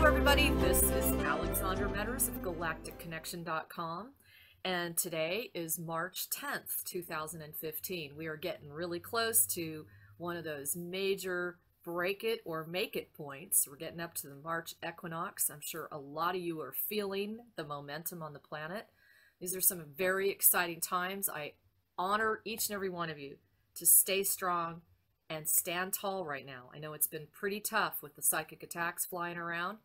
everybody. This is Alexandra Metters of GalacticConnection.com, and today is March 10th, 2015. We are getting really close to one of those major break it or make it points. We're getting up to the March equinox. I'm sure a lot of you are feeling the momentum on the planet. These are some very exciting times. I honor each and every one of you to stay strong and stand tall right now. I know it's been pretty tough with the psychic attacks flying around,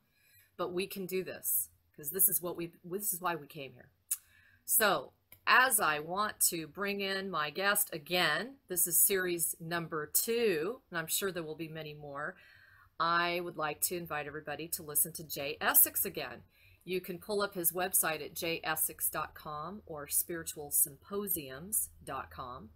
but we can do this because this is why we came here. So as I want to bring in my guest again, this is series number 2, and I'm sure there will be many more. I would like to invite everybody to listen to Jay Essex again. You can pull up his website at jayessex.com or spiritualsymposiums.com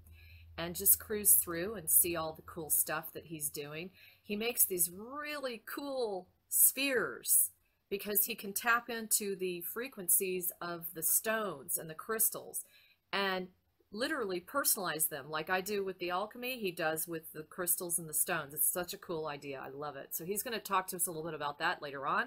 and just cruise through and see all the cool stuff that he's doing. He makes these really cool spheres because he can tap into the frequencies of the stones and the crystals and literally personalize them like I do with the alchemy. He does with the crystals and the stones. It's such a cool idea. I love it. So he's going to talk to us a little bit about that later on.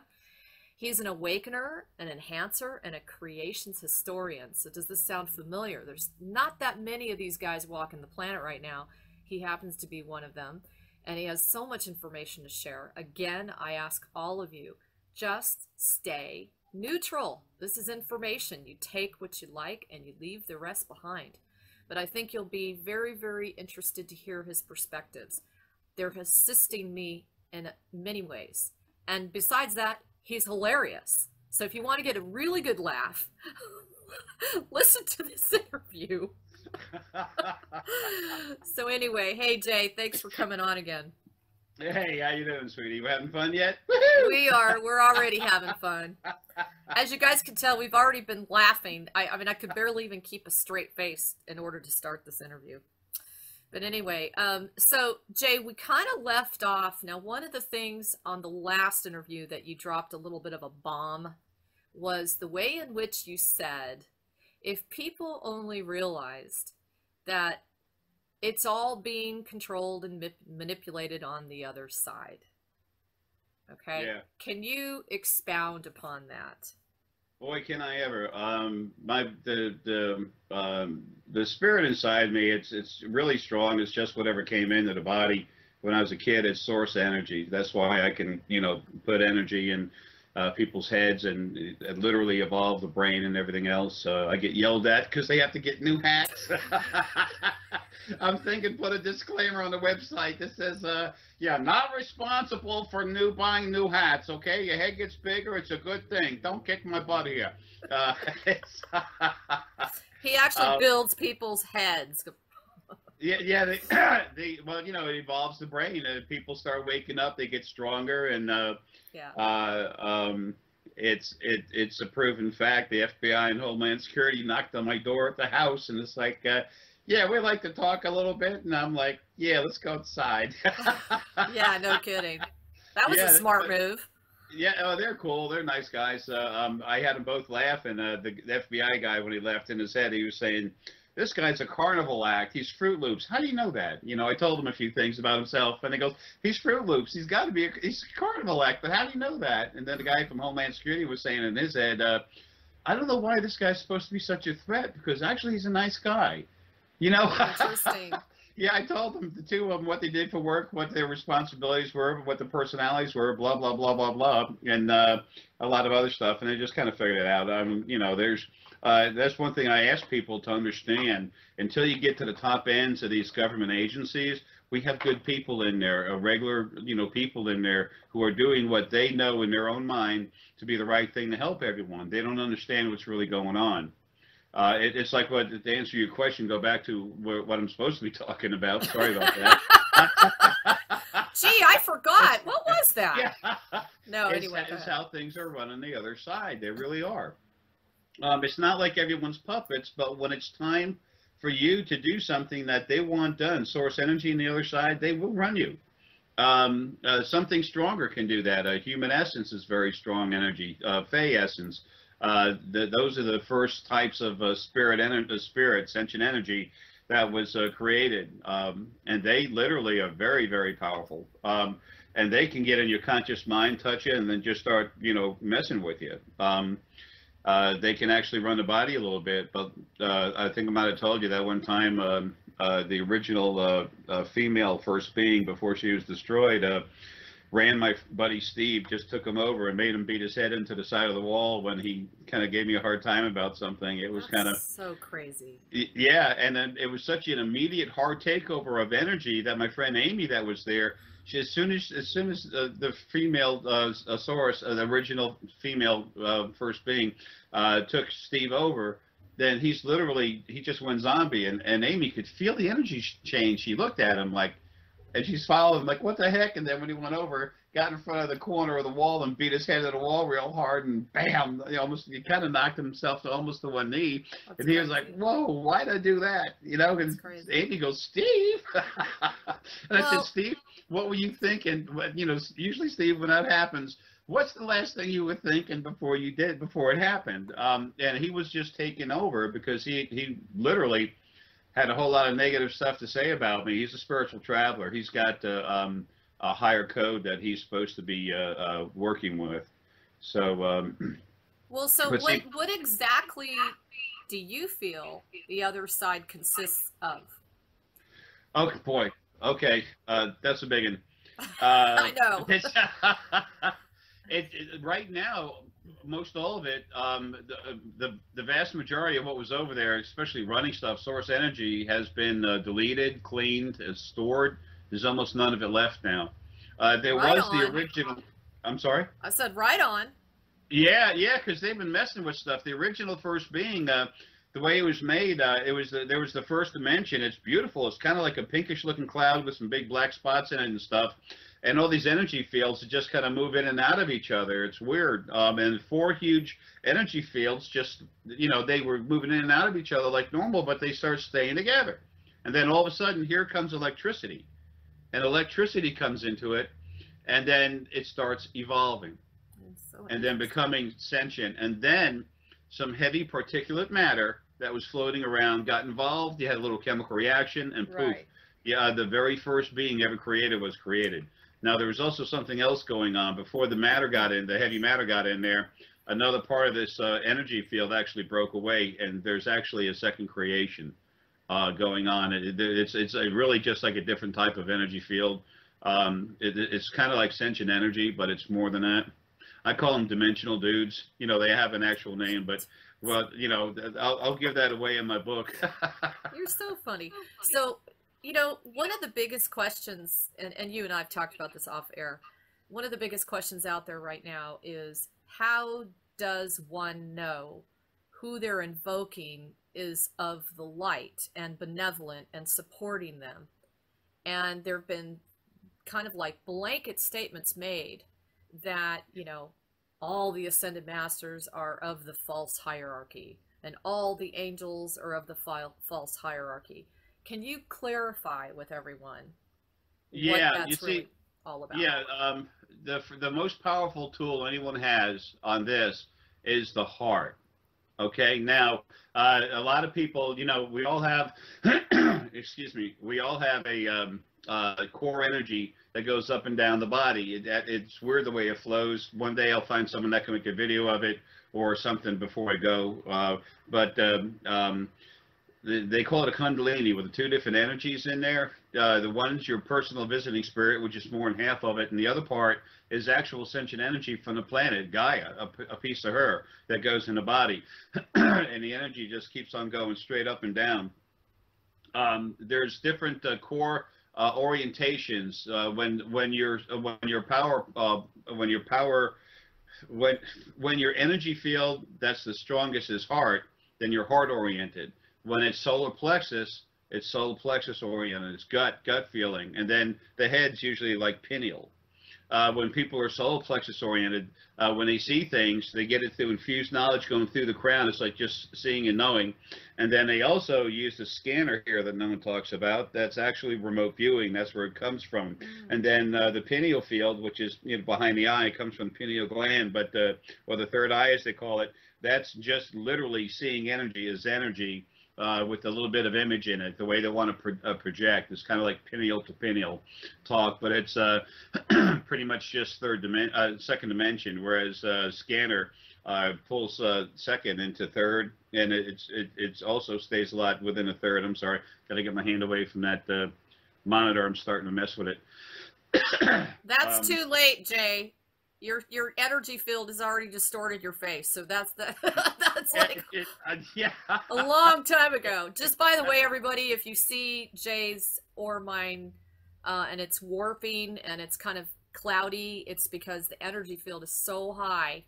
He's an awakener, an enhancer, and a creations historian. So does this sound familiar? There's not that many of these guys walking the planet right now. He happens to be one of them, and he has so much information to share. Again, I ask all of you, just stay neutral. This is information. You take what you like and you leave the rest behind. But I think you'll be very, very interested to hear his perspectives. They're assisting me in many ways. And besides that, he's hilarious. So if you want to get a really good laugh, listen to this interview. So anyway, hey Jay, thanks for coming on again. Hey, how you doing, sweetie? We having fun yet? We are. We're already having fun. As you guys can tell, we've already been laughing. I mean, I could barely even keep a straight face in order to start this interview. But anyway, so Jay, we kind of left off. Now, one of the things on the last interview that you dropped a little bit of a bomb was the way in which you said, if people only realized that it's all being controlled and manipulated on the other side. Okay? Yeah. Can you expound upon that? Boy, can I ever. The spirit inside me, it's really strong. It's just whatever came into the body when I was a kid. It's source energy. That's why I can, put energy in people's heads and literally evolve the brain and everything else. I get yelled at because they have to get new hats. I'm thinking put a disclaimer on the website that says, yeah, not responsible for buying new hats, okay? Your head gets bigger, it's a good thing. Don't kick my butt here. He actually builds people's heads. Yeah, well, it evolves the brain. People start waking up, they get stronger, and it's a proven fact. The FBI and Homeland Security knocked on my door at the house, and it's like, yeah, we like to talk a little bit, and I'm like, yeah, let's go outside. Yeah, no kidding. That was a smart move. Yeah, they're cool. They're nice guys. I had them both laugh, and the FBI guy, when he laughed in his head, he was saying, this guy's a carnival act. He's Fruit Loops. How do you know that? I told him a few things about himself, and he goes, he's Fruit Loops. He's got to be, he's a carnival act, but how do you know that? And then the guy from Homeland Security was saying in his head, I don't know why this guy's supposed to be such a threat, because actually he's a nice guy. Interesting. Yeah, I told them, the two of them, what they did for work, what their responsibilities were, what the personalities were, blah, blah, blah, blah, blah, and a lot of other stuff, and they just kind of figured it out. That's one thing I ask people to understand. Until you get to the top ends of these government agencies, we have good people in there, regular, people in there who are doing what they know in their own mind to be the right thing to help everyone. They don't understand what's really going on. It's like, to answer your question, go back to what I'm supposed to be talking about. Sorry about that. Gee, I forgot. What was that? Yeah. No, anyway. It's how things are run on the other side. They really are. It's not like everyone's puppets, but when it's time for you to do something that they want done, source energy on the other side, they will run you. Something stronger can do that. Human essence is very strong energy. Fey essence. Those are the first types of spirit, sentient energy that was created, and they literally are very, very powerful. and they can get in your conscious mind, touch you, and then just start, messing with you. They can actually run the body a little bit, but I think I might have told you that one time the original female first being before she was destroyed ran my buddy Steve, just took him over and made him beat his head into the side of the wall when he kind of gave me a hard time about something. It was kind of so crazy. Yeah, and then it was such an immediate hard takeover of energy that my friend Amy that was there, she, as soon as the female source, the original female first being, took Steve over, then he just went zombie, and Amy could feel the energy change. She looked at him like, and she followed him like, what the heck? And then when he went over, got in front of the corner of the wall and beat his head to the wall real hard, and bam, he kind of knocked himself to almost to one knee. That's and he was crazy. like, whoa, why'd I do that? And Amy goes, Steve. And I said, Steve, what were you thinking? Usually, Steve, when that happens, what's the last thing you were thinking before it happened? And he was just taking over because he literally had a whole lot of negative stuff to say about me. He's a spiritual traveler. He's got a higher code that he's supposed to be working with. So, well, so what exactly do you feel the other side consists of? Oh boy. Okay, that's a big one. I know. Right now, most all of it, the vast majority of what was over there, especially running stuff, source energy, has been deleted, cleaned, stored. There's almost none of it left now. There was the original. I'm sorry? I said right on. Yeah, because they've been messing with stuff. The original first being, the way it was made, there was the first dimension. It's beautiful. It's kind of like a pinkish-looking cloud with some big black spots in it and stuff. And all these energy fields just kind of move in and out of each other. It's weird. And 4 huge energy fields just, they were moving in and out of each other like normal, but they start staying together. And then all of a sudden, here comes electricity. And electricity comes into it, and then it starts evolving. And then becoming sentient. And then some heavy particulate matter that was floating around got involved. You had a little chemical reaction, and poof. Right. Yeah, the very first being ever created was created. Now, there was also something else going on. Before the matter got in, the heavy matter got in there, another part of this energy field actually broke away, and there's actually a second creation going on. It's really just like a different type of energy field. It's kind of like sentient energy, but it's more than that. I call them dimensional dudes. They have an actual name, but, well, I'll give that away in my book. You're so funny. So, one of the biggest questions, and you and I have talked about this off air, one of the biggest questions out there right now is, how does one know who they're invoking is of the light and benevolent and supporting them? And there have been kind of like blanket statements made that, all the ascended masters are of the false hierarchy and all the angels are of the false hierarchy. Can you clarify with everyone what that's really all about? Yeah, the most powerful tool anyone has on this is the heart. Okay, now a lot of people, we all have, excuse me, we all have a core energy that goes up and down the body. It's weird the way it flows. One day I'll find someone that can make a video of it or something before I go. But they call it a kundalini with the 2 different energies in there. The one's your personal visiting spirit, which is more than half of it, and the other part is actual sentient energy from the planet, Gaia, a piece of her that goes in the body. And the energy just keeps on going straight up and down. There's different core orientations when your energy field that's the strongest is heart, then you're heart oriented. When it's solar plexus oriented. It's gut feeling, and then the head's usually like pineal. When people are solar plexus oriented, when they see things, they get it through infused knowledge going through the crown. It's like just seeing and knowing. And then they also use the scanner here that no one talks about. That's actually remote viewing. That's where it comes from. And then the pineal field, which is behind the eye, comes from the pineal gland, but or the third eye, as they call it. That's just literally seeing energy as energy. with a little bit of image in it, the way they want to project. It's kind of like pineal to pineal talk, but it's pretty much just second dimension, whereas scanner pulls second into third, and it also stays a lot within a third. I'm sorry, got to get my hand away from that monitor. I'm starting to mess with it. That's too late, Jay. Your energy field has already distorted your face, so that's like yeah. a long time ago. Just by the way, everybody, if you see Jay's or mine and it's warping and it's kind of cloudy, it's because the energy field is so high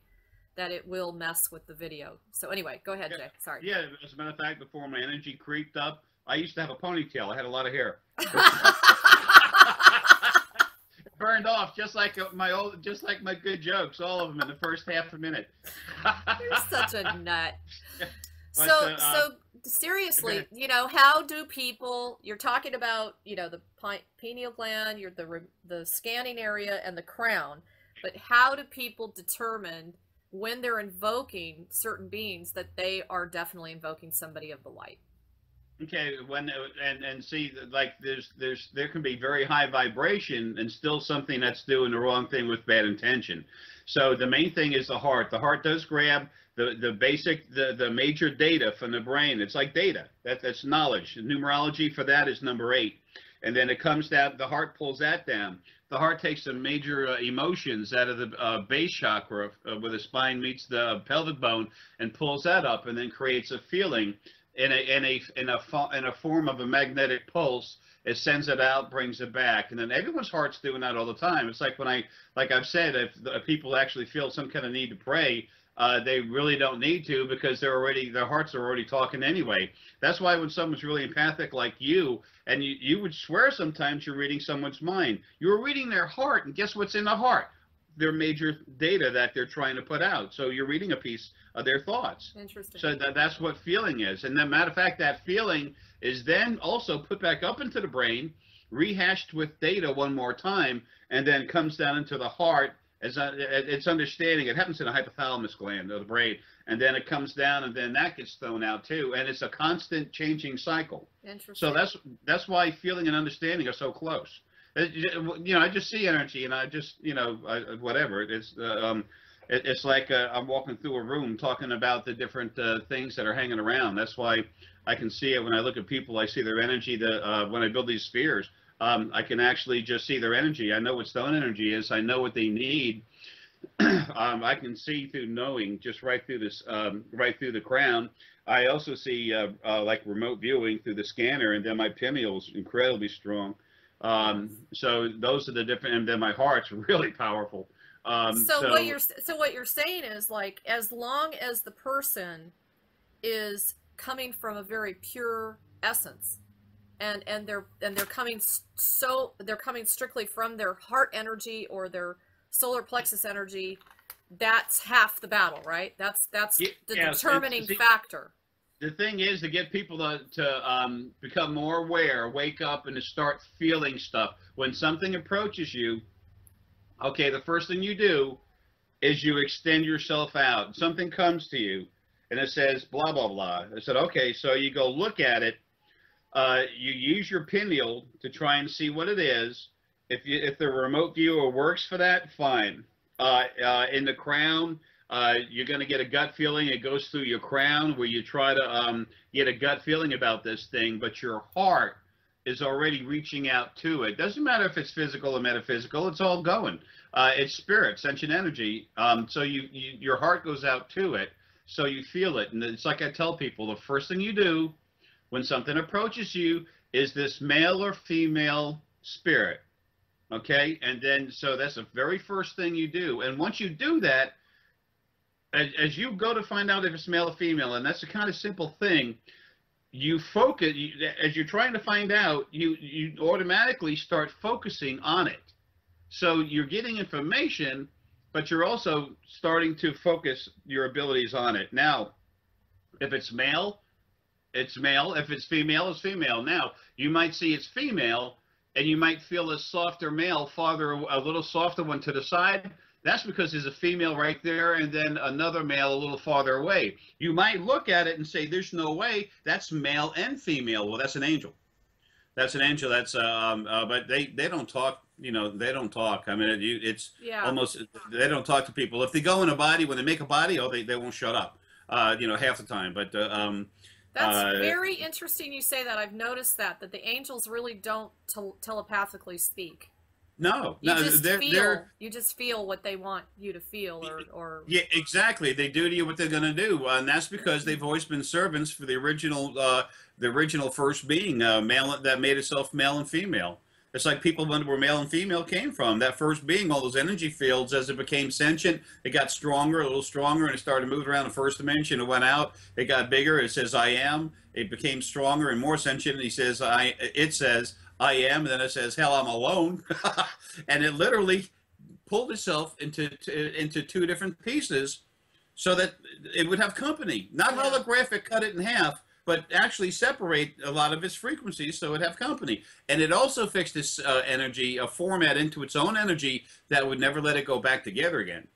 that it will mess with the video. So anyway, go ahead, Jay. Sorry. Yeah, as a matter of fact, before my energy creeped up, I used to have a ponytail. I had a lot of hair. Burned off just like my good jokes, all of them in the first half a minute. You're such a nut. But, so seriously, you know, how do people? You're talking about, you know, the pineal gland, the scanning area, and the crown. But how do people determine when they're invoking certain beings that they are definitely invoking somebody of the light? Okay, and see, like there can be very high vibration and still something that's doing the wrong thing with bad intention. So the main thing is the heart. The heart does grab the major data from the brain. It's like data. That's knowledge. The numerology for that is number 8, and then it comes down. The heart pulls that down. The heart takes the major emotions out of the base chakra, where the spine meets the pelvic bone, and pulls that up, and then creates a feeling. In a form of a magnetic pulse. It sends it out, brings it back, and then everyone's heart's doing that all the time. It's like like I've said, if people actually feel some kind of need to pray, they really don't need to, because their hearts are already talking anyway. That's why when someone's really empathic like you, and you would swear sometimes you're reading someone's mind, you're reading their heart, and guess what's in the heart? Their major data that they're trying to put out. So you're reading a piece of their thoughts. Interesting. So that's what feeling is. And then, matter of fact, that feeling is then also put back up into the brain, rehashed with data one more time, and then comes down into the heart as it's understanding. It happens in the hypothalamus gland of the brain, and then it comes down, and then that gets thrown out too. And it's a constant changing cycle. Interesting. So that's why feeling and understanding are so close. You know, I just see energy, and I just, you know, whatever. It's like I'm walking through a room talking about the different things that are hanging around. That's why I can see it when I look at people. I see their energy. When I build these spheres, I can actually just see their energy. I know what stone energy is. I know what they need. I can see through knowing, just right through this, right through the crown. I also see like remote viewing through the scanner, and then my pineal's incredibly strong. So those are the different, and then my heart's really powerful. So what you're saying is, like, as long as the person is coming from a very pure essence, and they're coming strictly from their heart energy or their solar plexus energy, that's half the battle, right? That's the determining factor. The thing is to get people to become more aware, wake up, and to start feeling stuff. When something approaches you, okay, the first thing you do is you extend yourself out. Something comes to you, and it says blah, blah, blah. I said, okay, so you go look at it. You use your pineal to try and see what it is. If the remote viewer works for that, fine. In the crown, you're going to get a gut feeling. It goes through your crown where you try to get a gut feeling about this thing, but your heart is already reaching out to it. Doesn't matter if it's physical or metaphysical. It's all going. It's spirit, sentient energy. So your heart goes out to it, so you feel it. And it's like I tell people, the first thing you do when something approaches you is this male or female spirit. Okay? And then, so that's the very first thing you do. And once you do that, as you go to find out if it's male or female, and that's a kind of simple thing, you focus, as you're trying to find out, you automatically start focusing on it. So you're getting information, but you're also starting to focus your abilities on it. Now, if it's male, it's male. If it's female, it's female. Now, you might see it's female, and you might feel a softer male, a little softer one to the side. That's because there's a female right there and then another male a little farther away. You might look at it and say, there's no way. That's male and female. Well, that's an angel. That's an angel. That's but they don't talk. You know, they don't talk. I mean, it's Yeah. almost they don't talk to people. If they go in a body, when they make a body, oh, they won't shut up. You know, half the time. But That's very interesting you say that. I've noticed that the angels really don't telepathically speak. no, You no, just they're you just feel what they want you to feel, or yeah, exactly. They do to you what they're going to do, and that's because they've always been servants for the original first being, male that made itself male and female. It's like people wonder where male and female came from. That first being, all those energy fields, as it became sentient, it got stronger, a little stronger, and it started moving around the first dimension. It went out, it got bigger. It says, "I am." It became stronger and more sentient. And he says, "I." It says, "I am," and then it says, "Hell, I'm alone," and it literally pulled itself into two different pieces, so that it would have company, not yeah, holographic, cut it in half, but actually separate a lot of its frequencies so it have company. And it also fixed this energy, a format into its own energy that would never let it go back together again.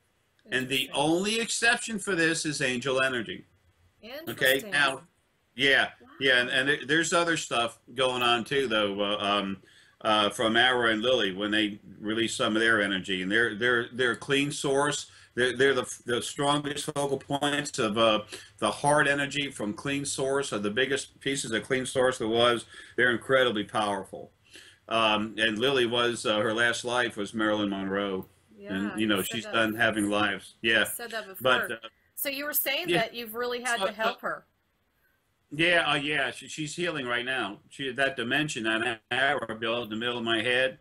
And the interesting. only exception for this is angel energy. Okay, Interesting. now, yeah, yeah, Wow. and there's other stuff going on too, though. From Ara and Lily when they release some of their energy, and they're a clean source. They're the strongest focal points of the hard energy from clean source, are the biggest pieces of clean source there was. They're incredibly powerful. And Lily was her last life was Marilyn Monroe, and Yeah, you you know said she's that. done having lives. You Yeah, said that but before. So you were saying yeah. that you've really had So, to so help her. yeah, yeah, she's healing right now. She that dimension, that arrow built in the middle of my head,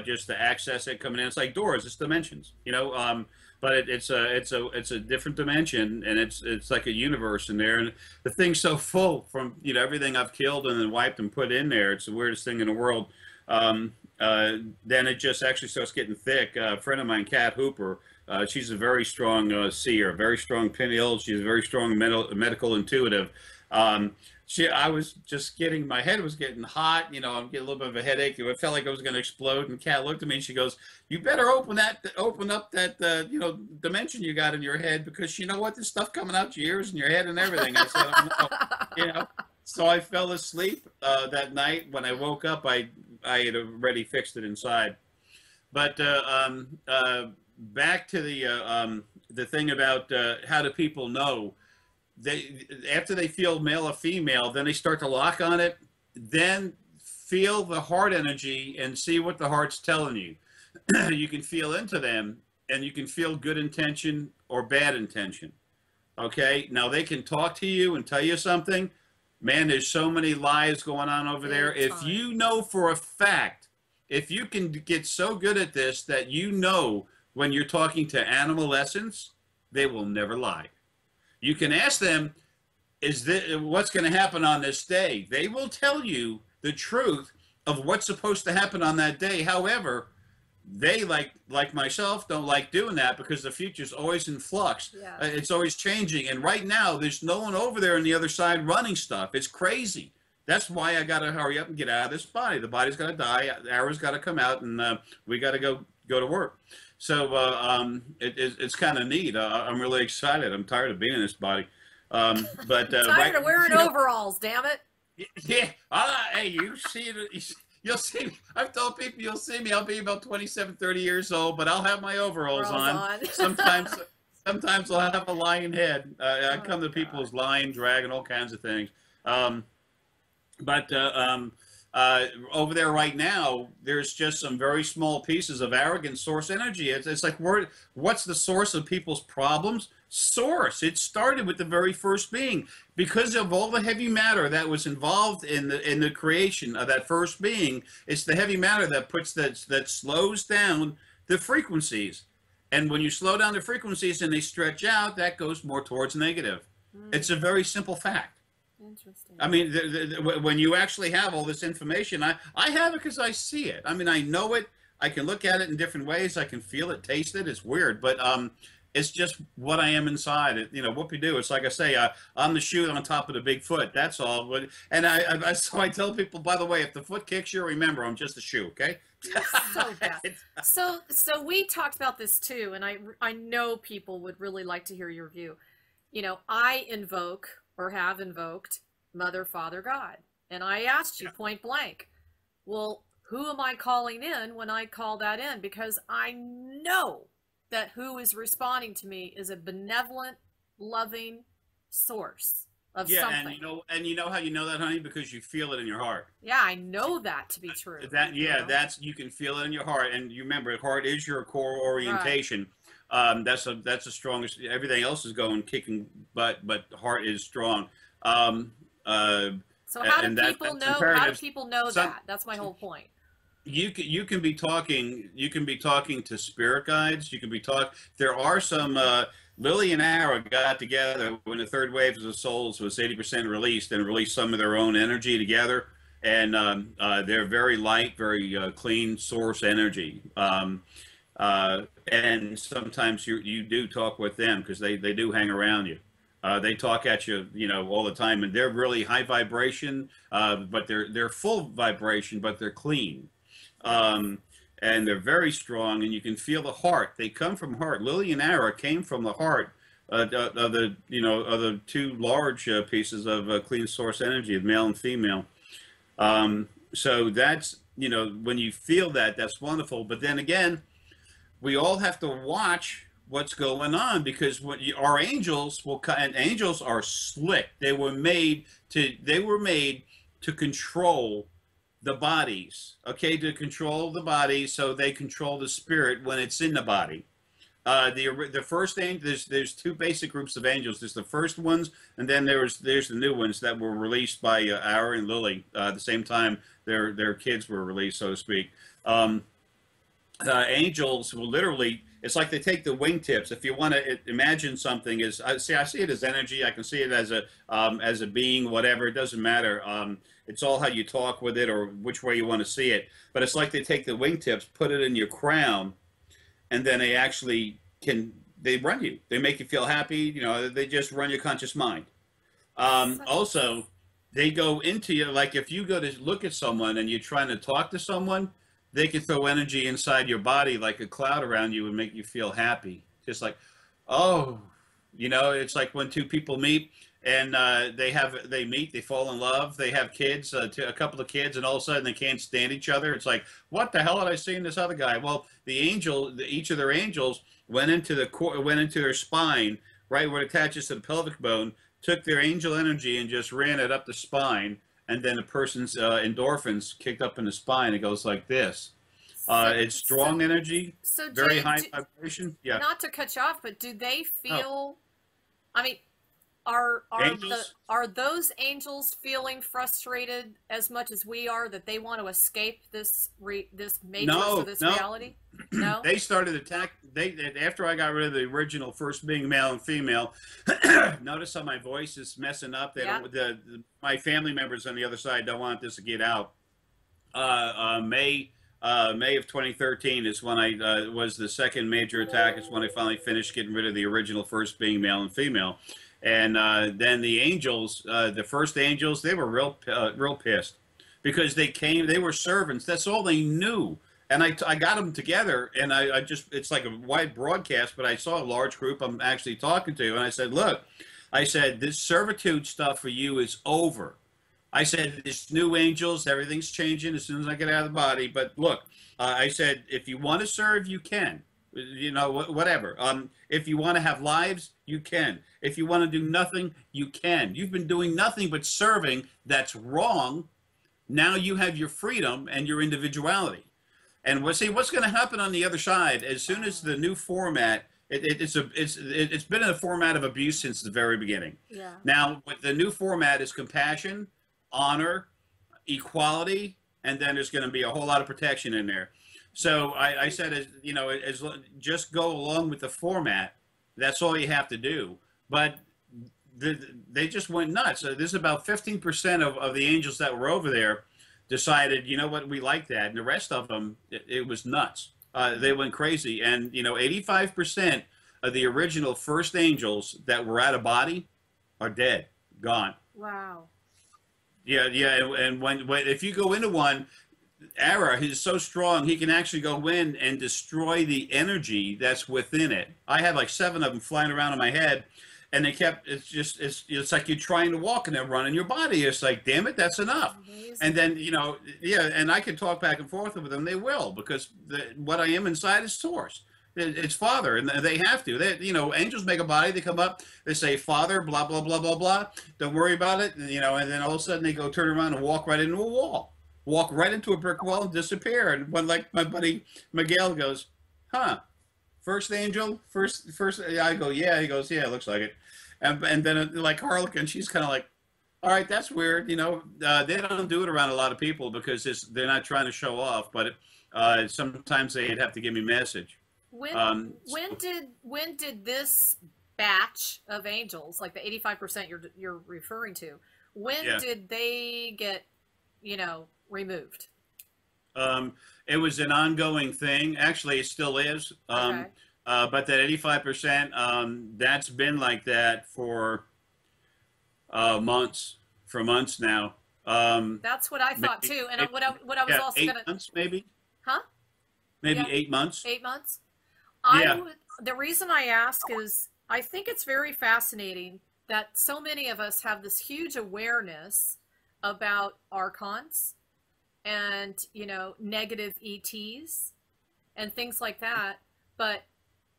just to access it coming in. It's like doors, it's dimensions, you know. But it's a different dimension, and it's like a universe in there. And the thing's so full from everything I've killed and then wiped and put in there. It's the weirdest thing in the world. Then it just actually starts getting thick. A friend of mine, Kat Hooper. She's a very strong seer, very strong pineal. She's a very strong medical intuitive. I was just getting, my head was getting hot, I'm getting a little bit of a headache. It felt like I was going to explode. And Kat looked at me and she goes, "You better open up that, dimension you got in your head, because you know what, there's stuff coming out your ears and your head and everything." I said, "Oh no," So I fell asleep that night. When I woke up, I had already fixed it inside. But back to the thing about how do people know? They After they feel male or female, then they start to lock on it. Then feel the heart energy and see what the heart's telling you. You can feel into them, and you can feel good intention or bad intention. Okay, now they can talk to you and tell you something. Man, there's so many lies going on over there. Big If time. you know for a fact, if you can get so good at this that when you're talking to animal essence, they will never lie. You can ask them, "Is this what's going to happen on this day?" They will tell you the truth of what's supposed to happen on that day. However, they like myself don't like doing that, because the future's always in flux. Yeah. It's always changing, and right now there's no one over there on the other side running stuff. It's crazy. That's why I got to hurry up and get out of this body. The body's got to die. Arrow's got to come out, and we got to go to work. So it's kind of neat. I'm really excited. I'm tired of being in this body. But Tired of wearing overalls, damn it. yeah. Hey, you see it. You'll see me. I've told people you'll see me. I'll be about 27, 30 years old, but I'll have my overalls on. Sometimes I'll have a lion head. I Oh come to people God. as lion, dragon, all kinds of things. But over there right now, there's just some very small pieces of arrogant source energy. It's like, what's the source of people's problems? Source. It started with the very first being, because of all the heavy matter that was involved in the creation of that first being. It's the heavy matter that slows down the frequencies, and when you slow down the frequencies and they stretch out, that goes more towards negative. It's a very simple fact. Interesting. I mean, when you actually have all this information, I have it because I see it. I mean, I know it. I can look at it in different ways. I can feel it, taste it. It's weird, but It's just what I am inside. You know, what we do. It's like I say, I'm the shoe on top of the big foot. That's all. And so I tell people, by the way, if the foot kicks you, remember, I'm just a shoe. Okay. You're so bad. So we talked about this too, and I know people would really like to hear your view. You know, I invoke or have invoked Mother, Father, God, and I asked you point blank, well, who am I calling in when I call that in? Because I know that who is responding to me is a benevolent, loving source of something. And you know how you know that, honey? Because you feel it in your heart. Yeah, I know that to be true. That's you can feel it in your heart, and you remember, heart is your core orientation. That's the strongest. Everything else is going kicking butt, but heart is strong. So how do people know? How do people know that? That's my whole point. You can be talking to spirit guides. You can be there are some Lily and Ara got together when the third wave of the souls was 80% released, and released some of their own energy together, and they're very light, very clean source energy, and sometimes you do talk with them because they do hang around you. They talk at you, you know, all the time, and they're really high vibration, but they're full vibration, but they're clean. And they're very strong, and you can feel the heart. They come from heart. Lily and Ara came from the heart of the two large pieces of clean source energy, male and female. So that's, you know, when you feel that, that's wonderful. But then again, we all have to watch what's going on, because our angels will cut, and angels are slick. They were made to control the bodies, okay, to control the body, so they control the spirit when it's in the body. The first angel, there's two basic groups of angels. There's the first ones, and then there's the new ones that were released by Ara and Lily at the same time their kids were released, so to speak. Angels will literally, it's like they take the wingtips. If you want to imagine something as, I see it as energy. I can see it as a being, whatever. It doesn't matter. It's all how you talk with it or which way you want to see it. But it's like they take the wingtips, put it in your crown, and then they actually they run you. They make you feel happy. You know, they just run your conscious mind. Also, they go into you, like if you go to look at someone and you're trying to talk to someone, they can throw energy inside your body like a cloud around you and make you feel happy. Just like, oh, you know, it's like when two people meet and they meet, they fall in love, they have kids, a couple of kids, and all of a sudden they can't stand each other. It's like, what the hell had I seen this other guy? Well, each of their angels went into their spine, right where it attaches to the pelvic bone, took their angel energy and just ran it up the spine, and then the person's endorphins kicked up in the spine. It goes like this. It's strong energy, very high vibration. Yeah. Not to cut you off, but do they feel? Oh. I mean, are those angels feeling frustrated as much as we are, that they want to escape this matrix or this reality? No. They started attack. After I got rid of the original first being male and female. Notice how my voice is messing up. They don't. My family members on the other side don't want this to get out. May of 2013 is when I was the second major attack. It's when I finally finished getting rid of the original first being male and female. And then the angels, the first angels, they were real pissed because they were servants. That's all they knew. And I got them together, and I just, it's like a wide broadcast, but I saw a large group I'm actually talking to, and I said, look, this servitude stuff for you is over. I said, this new angels, everything's changing as soon as I get out of the body. But look, I said, if you want to serve, you can. You know, whatever. If you want to have lives, you can. If you want to do nothing, you can. You've been doing nothing but serving. That's wrong. Now you have your freedom and your individuality. And what's going to happen on the other side? As soon as the new format, it's been in a format of abuse since the very beginning. Yeah. Now, with the new format is compassion, honor, equality, and then there's going to be a whole lot of protection in there. So I said, just go along with the format. That's all you have to do. But they just went nuts. So this is about 15% of the angels that were over there decided, you know what, we like that. And the rest of them, it was nuts. They went crazy. And, 85% the original first angels that were out of body are dead, gone. Wow. Yeah, yeah, and when if you go into one, Ara, he's so strong he can actually go in and destroy the energy that's within it. I had like 7 of them flying around in my head, and they kept. It's like you're trying to walk and they're running your body. It's like, damn it, that's enough. And Amazing. then yeah, and I can talk back and forth with them. They will because what I am inside is source. It's Father, and they have to. Angels make a body. They come up. They say Father, blah blah blah blah blah. Don't worry about it. And then all of a sudden they go turn around and walk right into a wall, walk right into a brick wall and disappear. And when like my buddy Miguel goes, huh? First angel, first. I go, yeah. He goes, yeah, it looks like it. And then like Harlequin, she's kind of like, all right, that's weird. They don't do it around a lot of people because they're not trying to show off. But sometimes they'd have to give me a message. When Um, when did this batch of angels, like the 85% you're referring to, when yeah. did they get, removed? It was an ongoing thing. Actually, it still is. Okay. But that 85%, that's been like that for months, now. That's what I thought Maybe too. And what I was yeah, also 8 gonna, months, maybe, huh? maybe Yeah, 8 months. 8 months. Yeah, The reason I ask is I think it's very fascinating that so many of us have this huge awareness about archons and, negative ETs and things like that. But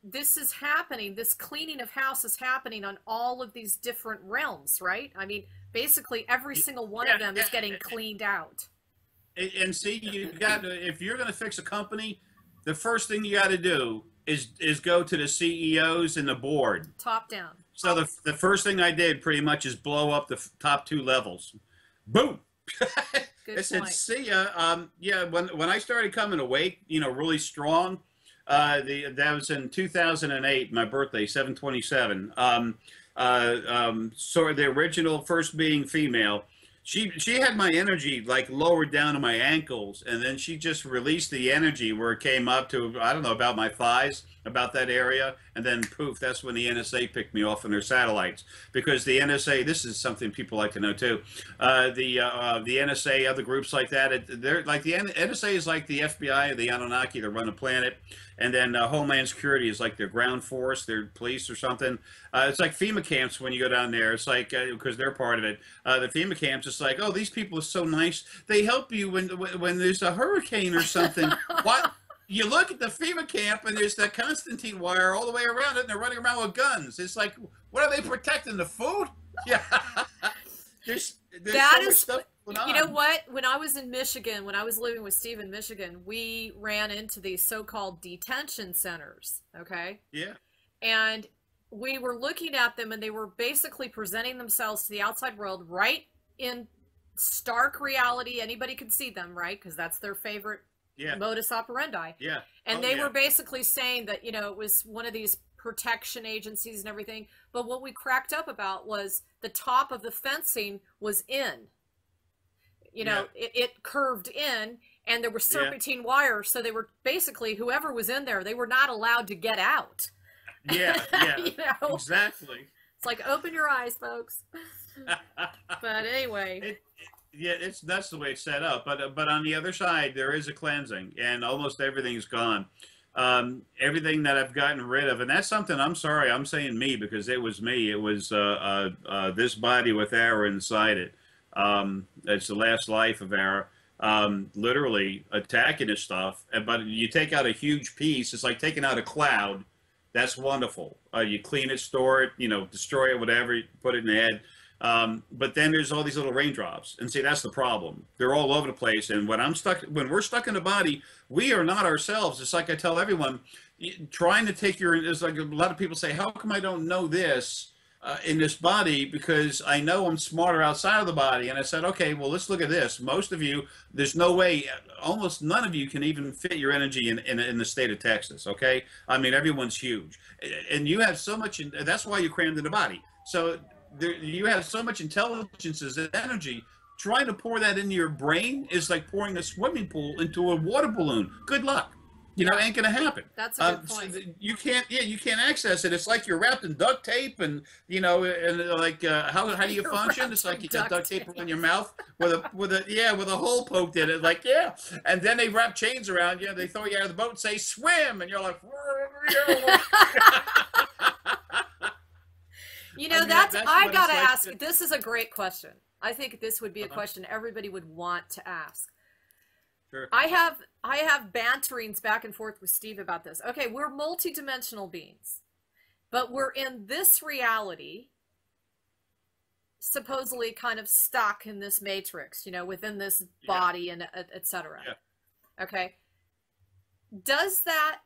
this is happening, this cleaning of house is happening on all of these different realms, right? I mean, basically every single one of yeah, them is getting cleaned out. and see, you got to, if you're going to fix a company, the first thing you got to do is go to the CEOs and the board. Top down. So the first thing I did pretty much is blow up the top 2 levels. Boom. Good I said, point. see ya. Yeah, when I started coming awake, really strong, that was in 2008, my birthday, 7/27. So the original first being female, she had my energy like lowered down to my ankles, and then she just released the energy where it came up to, I don't know, about my thighs, about that area, and then poof, that's when the NSA picked me off on their satellites. Because the NSA, this is something people like to know too, the NSA, other groups like that, they're like the NSA is like the FBI or the Anunnaki that run the planet, and then Homeland Security is like their ground force, their police or something. It's like FEMA camps when you go down there. It's like, because they're part of it. The FEMA camps, it's like, oh, these people are so nice. They help you when there's a hurricane or something. What? You look at the FEMA camp and there's that Constantine wire all the way around it, and they're running around with guns. It's like, what are they protecting? The food? Yeah. there's That so much is, stuff going on. you know what? When I was in Michigan, when I was living with Steve in Michigan, we ran into these so-called detention centers, okay? Yeah. And we were looking at them, and they were basically presenting themselves to the outside world right in stark reality. Anybody could see them, right? Because that's their favorite Yeah. modus operandi. Yeah. And Oh, they yeah. were basically saying that, it was one of these protection agencies and everything. But what we cracked up about was the top of the fencing was in. Yeah. It curved in, and there were Yeah. serpentine wires. So they were basically, whoever was in there, they were not allowed to get out. Yeah. Yeah. Exactly. It's like, open your eyes, folks. But anyway. Yeah, that's the way it's set up. But on the other side, there is a cleansing, and almost everything's gone. Everything that I've gotten rid of, and that's something. I'm sorry, I'm saying me because it was me. It was this body with Ara inside it. It's the last life of Ara. Literally attacking this stuff. But you take out a huge piece. It's like taking out a cloud. That's wonderful. You clean it, store it, destroy it, whatever. You put it in the head. But then there's all these little raindrops, and see, that's the problem. They're all over the place, and when we're stuck in the body, we are not ourselves. It's like I tell everyone, trying to take it's like a lot of people say, how come I don't know this in this body? Because I know I'm smarter outside of the body. And I said, okay, well, let's look at this. Most of you, there's no way, almost none of you can even fit your energy in the state of Texas, okay? I mean, everyone's huge, and you have so much, that's why you're crammed in the body. So you have so much intelligence as energy. Trying to pour that into your brain is like pouring a swimming pool into a water balloon. Good luck. You know, ain't gonna happen. That's a good point. So you can't, yeah, you can't access it. It's like you're wrapped in duct tape, and you know, and like how do you You're function? It's wrapped like in you got duct duct tape around your mouth with a hole poked in it. Like yeah, and then they wrap chains around you. They throw you out of the boat and say swim, and you're like. You know, I mean, that's I what gotta it's like ask. This is a great question. I think this would be a question everybody would want to ask. Sure. I have banterings back and forth with Steve about this. Okay, we're multidimensional beings, but we're in this reality, supposedly kind of stuck in this matrix, you know, within this body and etc. Yeah. Okay. Does that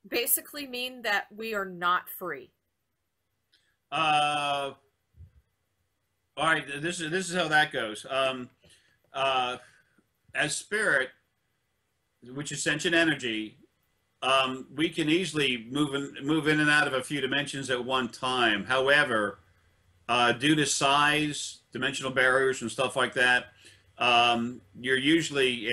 basically mean that we are not free? All right. This is how that goes. As spirit, which is sentient energy, we can easily move in and out of a few dimensions at one time. However, due to size, dimensional barriers, and stuff like that, you're usually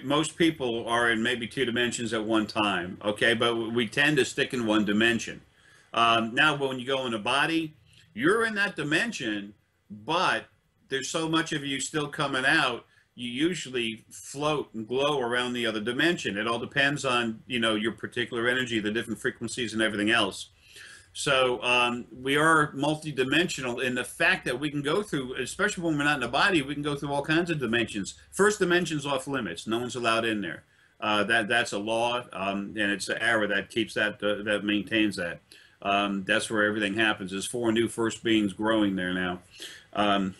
most people are in maybe two dimensions at one time. Okay, but we tend to stick in one dimension. Now, when you go in a body, you're in that dimension, but there's so much of you still coming out. You usually float and glow around the other dimension. It all depends on, you know, your particular energy, the different frequencies and everything else. So we are multidimensional in the fact that we can go through, especially when we're not in the body, we can go through all kinds of dimensions. First dimension's off limits. No one's allowed in there. That's a law, and it's the arrow that keeps that maintains that. That's where everything happens. There's 4 new first beings growing there now. As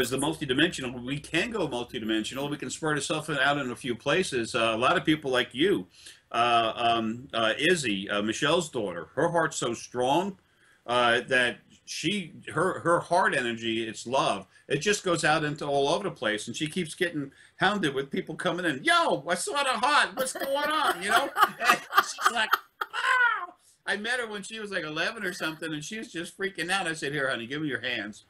the multidimensional, we can go multidimensional. We can spread ourselves out in a few places. A lot of people like you, Izzy, Michelle's daughter, her heart's so strong that her heart energy, it's love. It just goes out into all over the place, and she keeps getting hounded with people coming in. Yo, I saw the heart. What's going on? You know, and she's like, wow. I met her when she was like 11 or something, and she was just freaking out. I said, "Here, honey, give me your hands."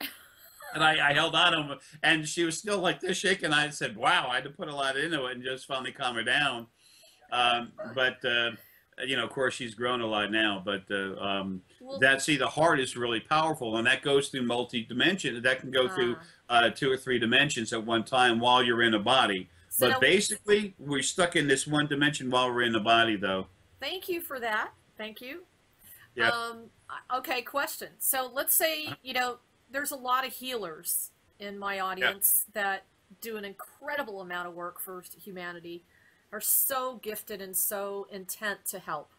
And I held on to him, and she was still like this shaking. I said, wow, I had to put a lot into it and just finally calm her down. You know, of course, she's grown a lot now. But the heart is really powerful, and that goes through multi-dimension. That can go through 2 or 3 dimensions at one time while you're in a body. So but basically, we're stuck in this one dimension while we're in the body, though. Thank you for that. Thank you. Yeah. Okay, question. So let's say, you know, there's a lot of healers in my audience that do an incredible amount of work for humanity, are so gifted and so intent to help.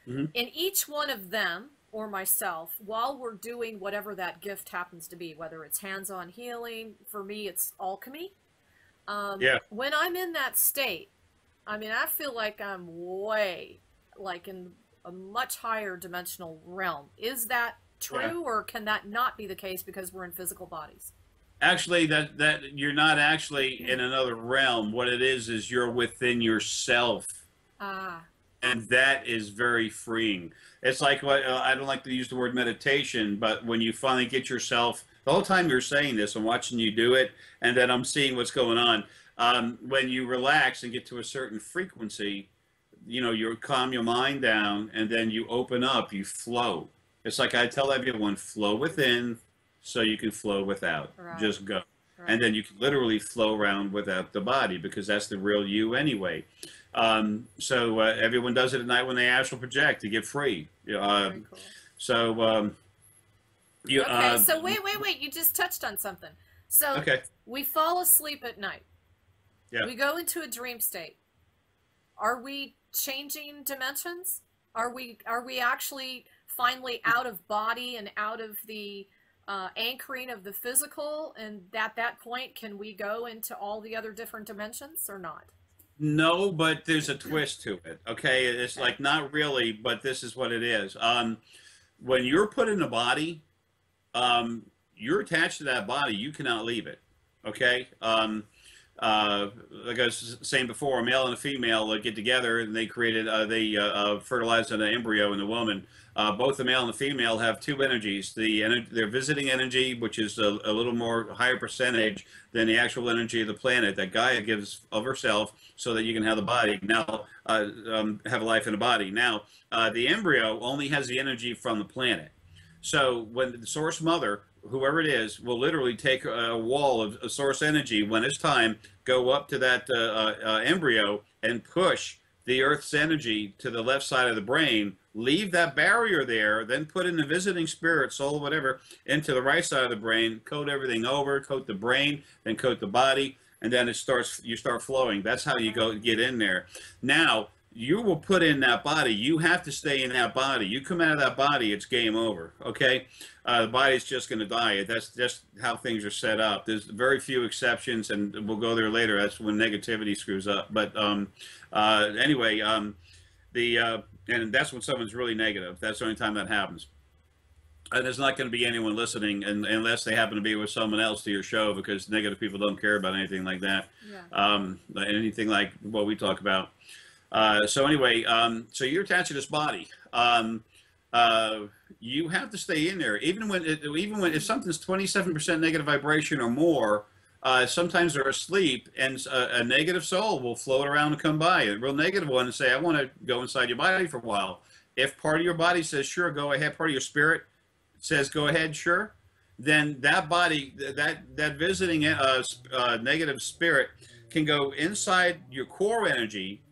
Mm-hmm. In each one of them, or myself, while we're doing whatever that gift happens to be, whether it's hands-on healing, for me it's alchemy. When I'm in that state, I mean, I feel like I'm way, like in a much higher dimensional realm. Is that true, or can that not be the case because we're in physical bodies? Actually, that you're not actually in another realm. What it is you're within yourself. And that is very freeing. It's like, I don't like to use the word meditation, but when you finally get yourself, the whole time you're saying this, I'm watching you do it, and then I'm seeing what's going on. When you relax and get to a certain frequency, you know, you calm your mind down, and then you open up, you flow. It's like I tell everyone, flow within so you can flow without. Right. Just go. Right. And then you can literally flow around without the body, because that's the real you anyway. Everyone does it at night when they astral project to get free. Very cool. So wait. You just touched on something. So we fall asleep at night. Yeah. We go into a dream state. Are we changing dimensions? Are we actually finally out of body and out of the anchoring of the physical, and at that point can we go into all the other different dimensions or not? No, but there's a twist to it. Okay, it's like not really, but this is what it is. When you're put in a body, you're attached to that body. You cannot leave it. Okay. like I was saying before, a male and a female get together and they created, they fertilized an embryo in the woman. Both the male and the female have two energies. Their visiting energy, which is a little more higher percentage than the actual energy of the planet that Gaia gives of herself, so that you can have the body now, have a life in a body. Now, the embryo only has the energy from the planet. So when the source mother, whoever it is, will literally take a wall of source energy when it's time, go up to that embryo and push the Earth's energy to the left side of the brain, leave that barrier there, then put in the visiting spirit, soul, whatever, into the right side of the brain, coat everything over, coat the brain, then coat the body, and then you start flowing. That's how you get in there. Now, you will put in that body. You have to stay in that body. You come out of that body, it's game over, okay? The body's just going to die. That's just how things are set up. There's very few exceptions, and we'll go there later. That's when negativity screws up. But anyway, and that's when someone's really negative. That's the only time that happens. And there's not going to be anyone listening unless they happen to be with someone else to your show, because negative people don't care about anything like that. Yeah. Anything like what we talk about. So anyway, so you're attached to this body. You have to stay in there, even when if something's 27% negative vibration or more. Sometimes they're asleep, and a negative soul will float around and come by, a real negative one, and say, "I want to go inside your body for a while." If part of your body says, "Sure, go ahead," part of your spirit says, "Go ahead, sure," then that body, that visiting negative spirit, can go inside your core energy.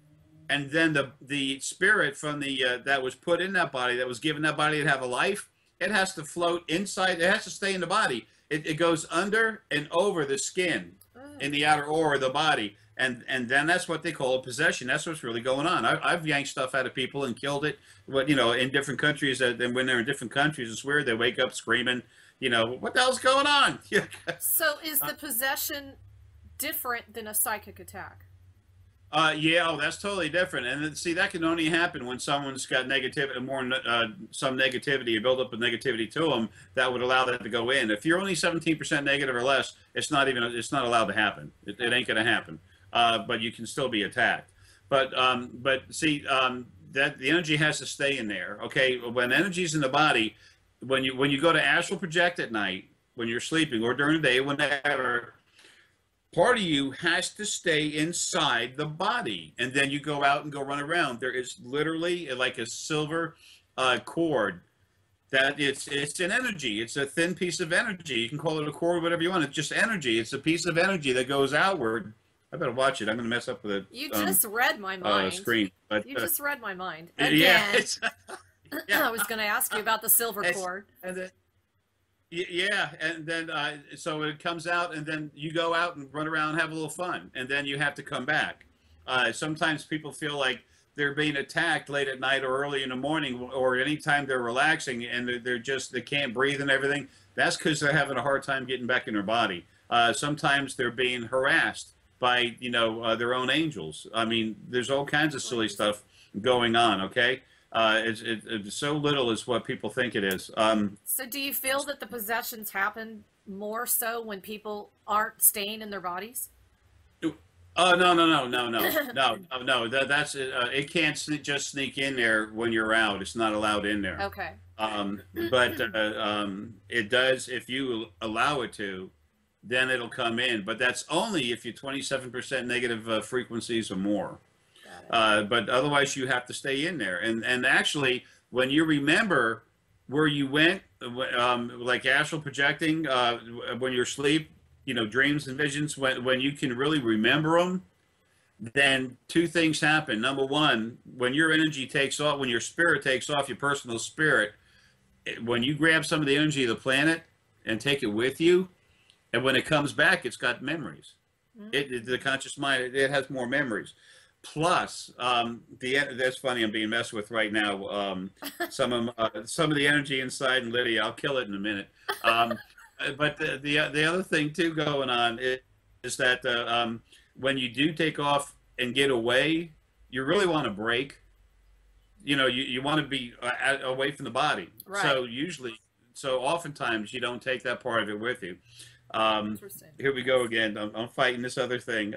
And then the spirit from that was put in that body, that was given that body to have a life, it has to float inside. It has to stay in the body. It goes under and over the skin in the outer aura of the body. And then that's what they call a possession. That's what's really going on. I've yanked stuff out of people and killed it. But, in different countries, and when they're in different countries, it's weird. They wake up screaming, what the hell's going on? So is the possession different than a psychic attack? Yeah, that's totally different. And then, see, that can only happen when someone's got some negativity, a buildup of negativity to them that would allow that to go in. If you're only 17% negative or less, it's not allowed to happen. It ain't going to happen. But you can still be attacked. But see, that the energy has to stay in there. Okay, when energy's in the body, when you go to astral project at night, when you're sleeping, or during the day, whenever, part of you has to stay inside the body, and then you go out and go run around. There is literally like a silver cord that it's an energy. It's a thin piece of energy. You can call it a cord, whatever you want. It's just energy. It's a piece of energy that goes outward. I better watch it. I'm going to mess up with it. You just read my mind. Screen. But, you just read my mind. Again, yeah. I was going to ask you about the silver cord. And then, yeah, and then so it comes out, and then you go out and run around and have a little fun, and then you have to come back. Sometimes people feel like they're being attacked late at night or early in the morning, or anytime they're relaxing, and they can't breathe and everything. That's because they're having a hard time getting back in their body. Sometimes they're being harassed by their own angels. I mean, there's all kinds of silly stuff going on. Okay. It's so little is what people think it is. So do you feel that the possessions happen more so when people aren't staying in their bodies? Oh, no. That's it. Can't just sneak in there when you're out. It's not allowed in there. Okay. But it does if you allow it to. Then it'll come in. But that's only if you're 27% negative frequencies or more. But otherwise, you have to stay in there. And actually, when you remember where you went, like astral projecting, when you're asleep, dreams and visions, when you can really remember them, then two things happen. Number one, when your energy takes off, when your spirit takes off, your personal spirit, when you grab some of the energy of the planet and take it with you, and when it comes back, it's got memories. The conscious mind, it has more memories. Plus, that's funny. I'm being messed with right now. Some of the energy inside, and Lydia, I'll kill it in a minute. But the other thing too going on is that when you do take off and get away, you really want to break. You want to be away from the body. Right. So oftentimes you don't take that part of it with you. Interesting. Here we go again. I'm fighting this other thing.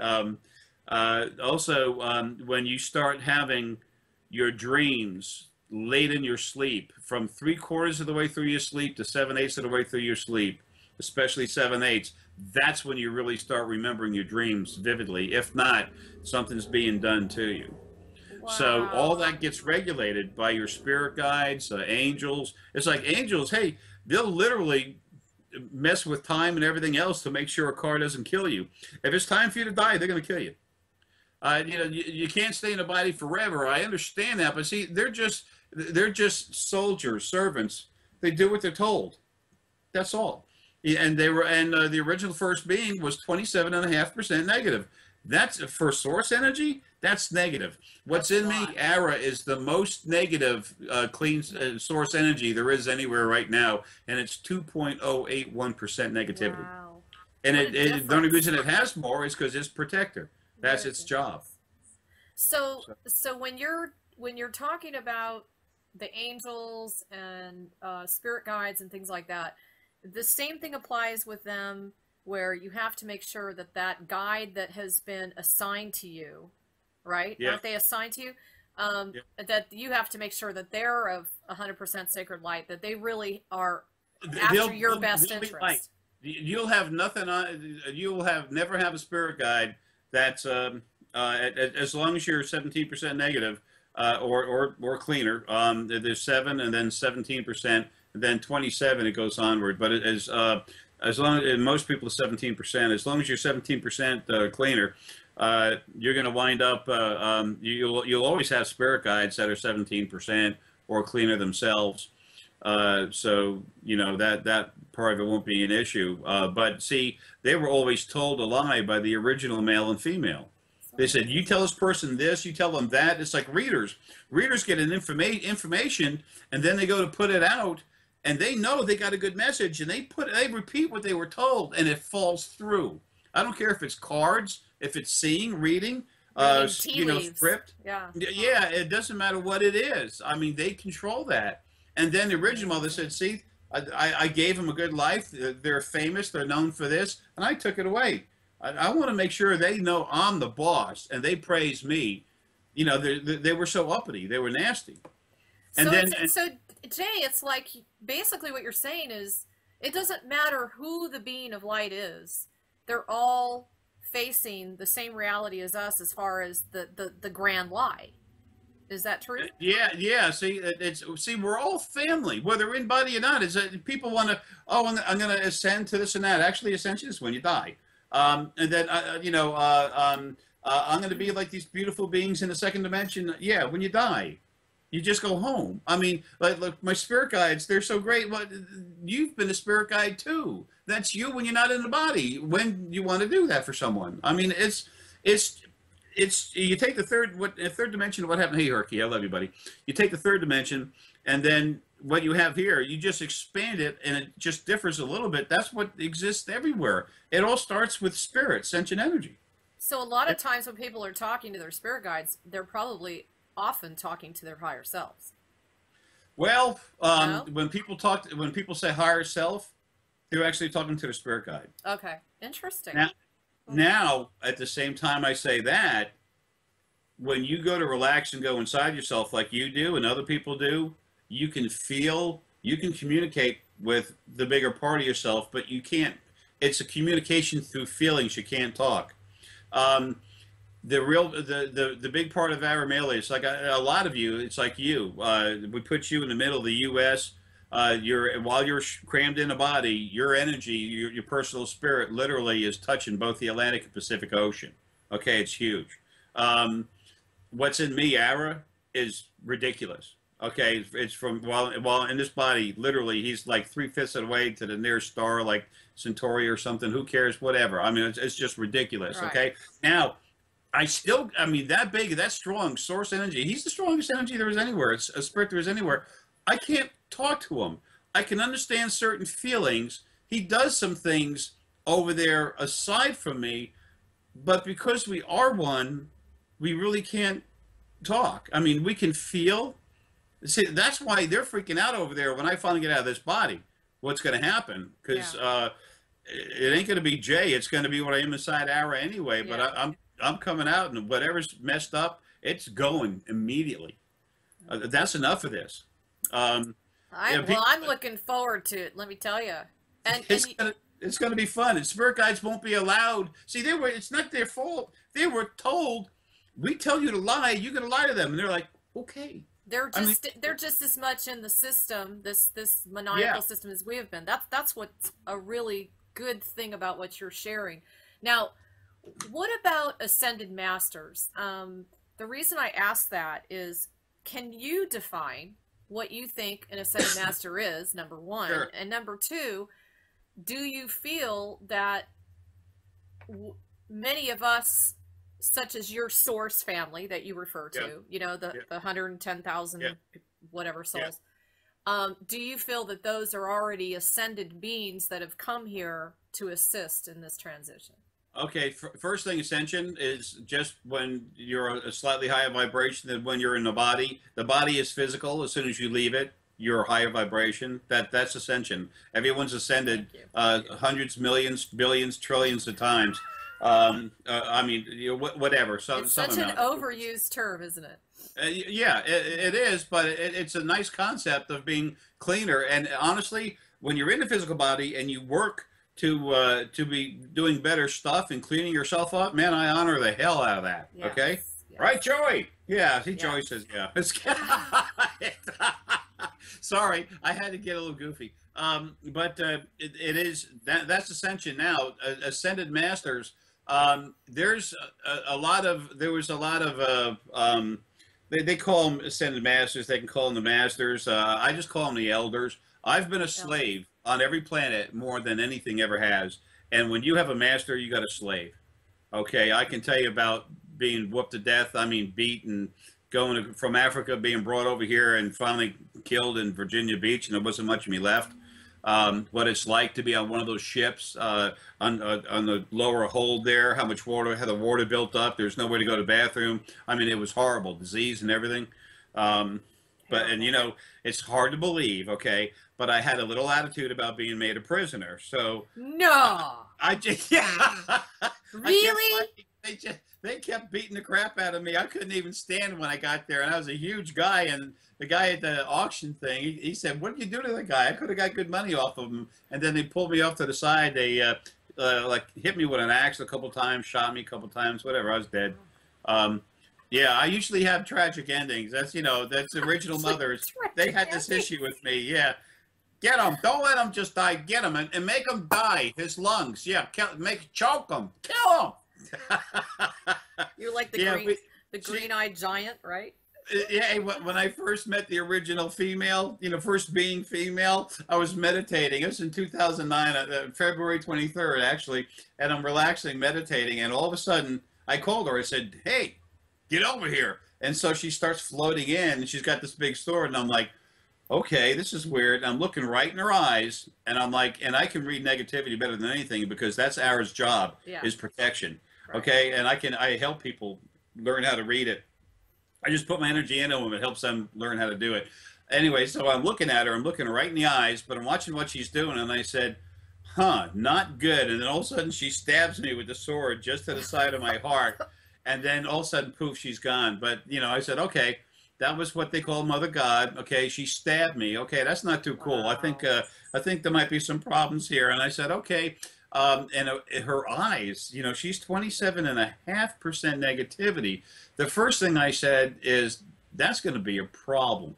Also, when you start having your dreams late in your sleep, from 3/4 of the way through your sleep to 7/8 of the way through your sleep, especially 7/8, that's when you really start remembering your dreams vividly. If not, something's being done to you. So all Wow. that gets regulated by your spirit guides, angels. It's like angels, hey, they'll literally mess with time and everything else to make sure a car doesn't kill you. If it's time for you to die, they're going to kill you. You can't stay in a body forever. I understand that, but see, they're just soldiers, servants. They do what they're told. That's all. Yeah, and the original first being was 27.5% negative. That's for source energy. That's negative. What's That's a in me, lot. Ara, is the most negative clean source energy there is anywhere right now, and it's 2.081% negativity. Wow. And What a the only difference. reason it has more is because it's protector. What That's a its job. difference. So, So, so when you're talking about the angels and spirit guides and things like that, the same thing applies with them, where you have to make sure that that guide that has been assigned to you, right? yeah, Aren't they assigned to you? yeah. That you have to make sure that they're of 100% sacred light, that they really are They'll, after your they'll, best they'll be light. interest. You'll have nothing on. You'll have never have a spirit guide that's as long as you're 17% negative or cleaner. There's 7 and then 17%, and then 27 it goes onward. But as long as most people are 17%, as long as you're 17% cleaner, you're going to wind up. You'll always have spirit guides that are 17% or cleaner themselves. So that part of it won't be an issue. But see, they were always told a lie by the original male and female. So They said, "You tell amazing. this person this, you tell them that." It's like readers. Readers get an information, and then they go to put it out, and they know they got a good message, and they repeat what they were told, and it falls through. I don't care if it's cards, if it's seeing, reading, Reading tea leaves. script. Yeah. Yeah, it doesn't matter what it is. I mean, they control that. And then the original mother said, Amazing. "See, I gave them a good life. They're famous. They're known for this, and I took it away. I want to make sure they know I'm the boss, and they praise me. They were so uppity. They were nasty. And So then, Jay, it's like basically what you're saying is it doesn't matter who the being of light is. They're all facing the same reality as us as far as the grand lie. Is that true? yeah. See, we're all family, whether in body or not. Is that people want to? Oh, I'm going to ascend to this and that. Actually, ascension is when you die. And then I'm going to be like these beautiful beings in the second dimension. Yeah, when you die, you just go home. I mean, like my spirit guides, they're so great. Well, you've been a spirit guide too. That's you when you're not in the body. When you want to do that for someone. I mean, it's you take the third dimension. What happened? Hey, Herky, I love you, buddy. You take the third dimension, and then what you have here, you just expand it, and it just differs a little bit. That's what exists everywhere. It all starts with spirit, sentient energy. So a lot of times when people are talking to their spirit guides, they're probably often talking to their higher selves. Well, No? when people say higher self, they're actually talking to their spirit guide. Okay. Interesting. Now, now at the same time I say that, when you go to relax and go inside yourself like you do and other people do, you can feel, you can communicate with the bigger part of yourself, but you can't. It's a communication through feelings. You can't talk. Um, the big part of our mail is like a lot of you. It's like you. We put you in the middle of the U.S. While you're crammed in a body, your energy, your personal spirit, literally is touching both the Atlantic and Pacific Ocean. Okay, it's huge. What's in me, Ara, is ridiculous. Okay, it's from while in this body, literally, he's like 3/5 of the way to the nearest star, like Centauri or something. Who cares? Whatever. I mean, it's just ridiculous. Right. Okay, now. I mean, that big, that strong source energy. He's the strongest energy there is anywhere. It's a spirit there is anywhere. I can't talk to him. I can understand certain feelings. He does some things over there aside from me, but because we are one, we really can't talk. I mean, we can feel. See, that's why they're freaking out over there when I finally get out of this body. What's going to happen? Because Yeah. it ain't going to be Jay. It's going to be what I am inside Ara anyway. But Yeah. I'm coming out, and whatever's messed up, it's going immediately. That's enough of this. Yeah, Well, people, I'm looking forward to it. Let me tell you. And it's gonna be fun. And spirit guides won't be allowed. See, they were. It's not their fault. They were told, we tell you to lie, you're gonna lie to them, and they're like, okay. they're just as much in the system, this maniacal system, as we have been. That's what's a really good thing about what you're sharing. Now, what about ascended masters? The reason I ask that is, can you define what you think an ascended master is, number one? Sure. And number two, do you feel that many of us, such as your source family that you refer to, you know, the 110,000 whatever souls, do you feel that those are already ascended beings that have come here to assist in this transition? Okay, first thing, ascension is just when you're a slightly higher vibration than when you're in the body. The body is physical. As soon as you leave it, you're a higher vibration. That's ascension. Everyone's ascended hundreds, millions, billions, trillions of times. I mean, you know, whatever. So, it's such an overused term, isn't it? Yeah, it is, but it's a nice concept of being cleaner. And honestly, when you're in the physical body and you work to be doing better stuff and cleaning yourself up, man, I honor the hell out of that. Yes, okay, yes. Right, Joey? Yeah, see, Yes. Joey says yeah. Sorry, I had to get a little goofy. But it is that's ascension now. Ascended masters. There was a lot of they call them ascended masters. They can call them the masters. I just call them the elders. I've been a slave on every planet more than anything ever has. And when you have a master, you got a slave. Okay, I can tell you about being whooped to death. I mean, beaten, from Africa, being brought over here and finally killed in Virginia Beach, and there wasn't much of me left. What it's like to be on one of those ships on the lower hold there, how much water, how the water built up. There's nowhere to go to the bathroom. I mean, it was horrible, disease and everything. And you know, it's hard to believe, okay, but I had a little attitude about being made a prisoner. So no, I just really, they kept beating the crap out of me. I couldn't even stand when I got there, and I was a huge guy. And the guy at the auction thing, he said, "What did you do to the guy? I could have got good money off of him." And then they pulled me off to the side. They like hit me with an axe a couple times, shot me a couple times, whatever. I was dead. Yeah, I usually have tragic endings. That's, you know, that's original mothers. They had this issue with me. Yeah. Get him. Don't let him just die. Get him and make him die. His lungs. Yeah. Choke him. Kill him. You're like the green-eyed giant, right? Yeah. When I first met the original female, you know, first being female, I was meditating. It was in 2009, February 23rd, actually. And I'm relaxing, meditating. And all of a sudden, I called her. I said, "Hey, get over here." And so she starts floating in, and she's got this big sword, and I'm like, okay, this is weird. And I'm looking right in her eyes, and I'm like, and I can read negativity better than anything, because that's our job, is protection. Right. Okay, and I help people learn how to read it. I just put my energy into them. It helps them learn how to do it. Anyway, so I'm looking at her. I'm looking her right in the eyes, but I'm watching what she's doing, and I said, huh, not good. And then all of a sudden, she stabs me with the sword just to the side of my heart. And then all of a sudden, poof, she's gone. But, you know, I said, okay, that was what they call Mother God. Okay, she stabbed me. Okay, that's not too cool. Wow. I think there might be some problems here. And I said, okay. And her eyes, you know, she's 27.5% negativity. The first thing I said is, that's going to be a problem.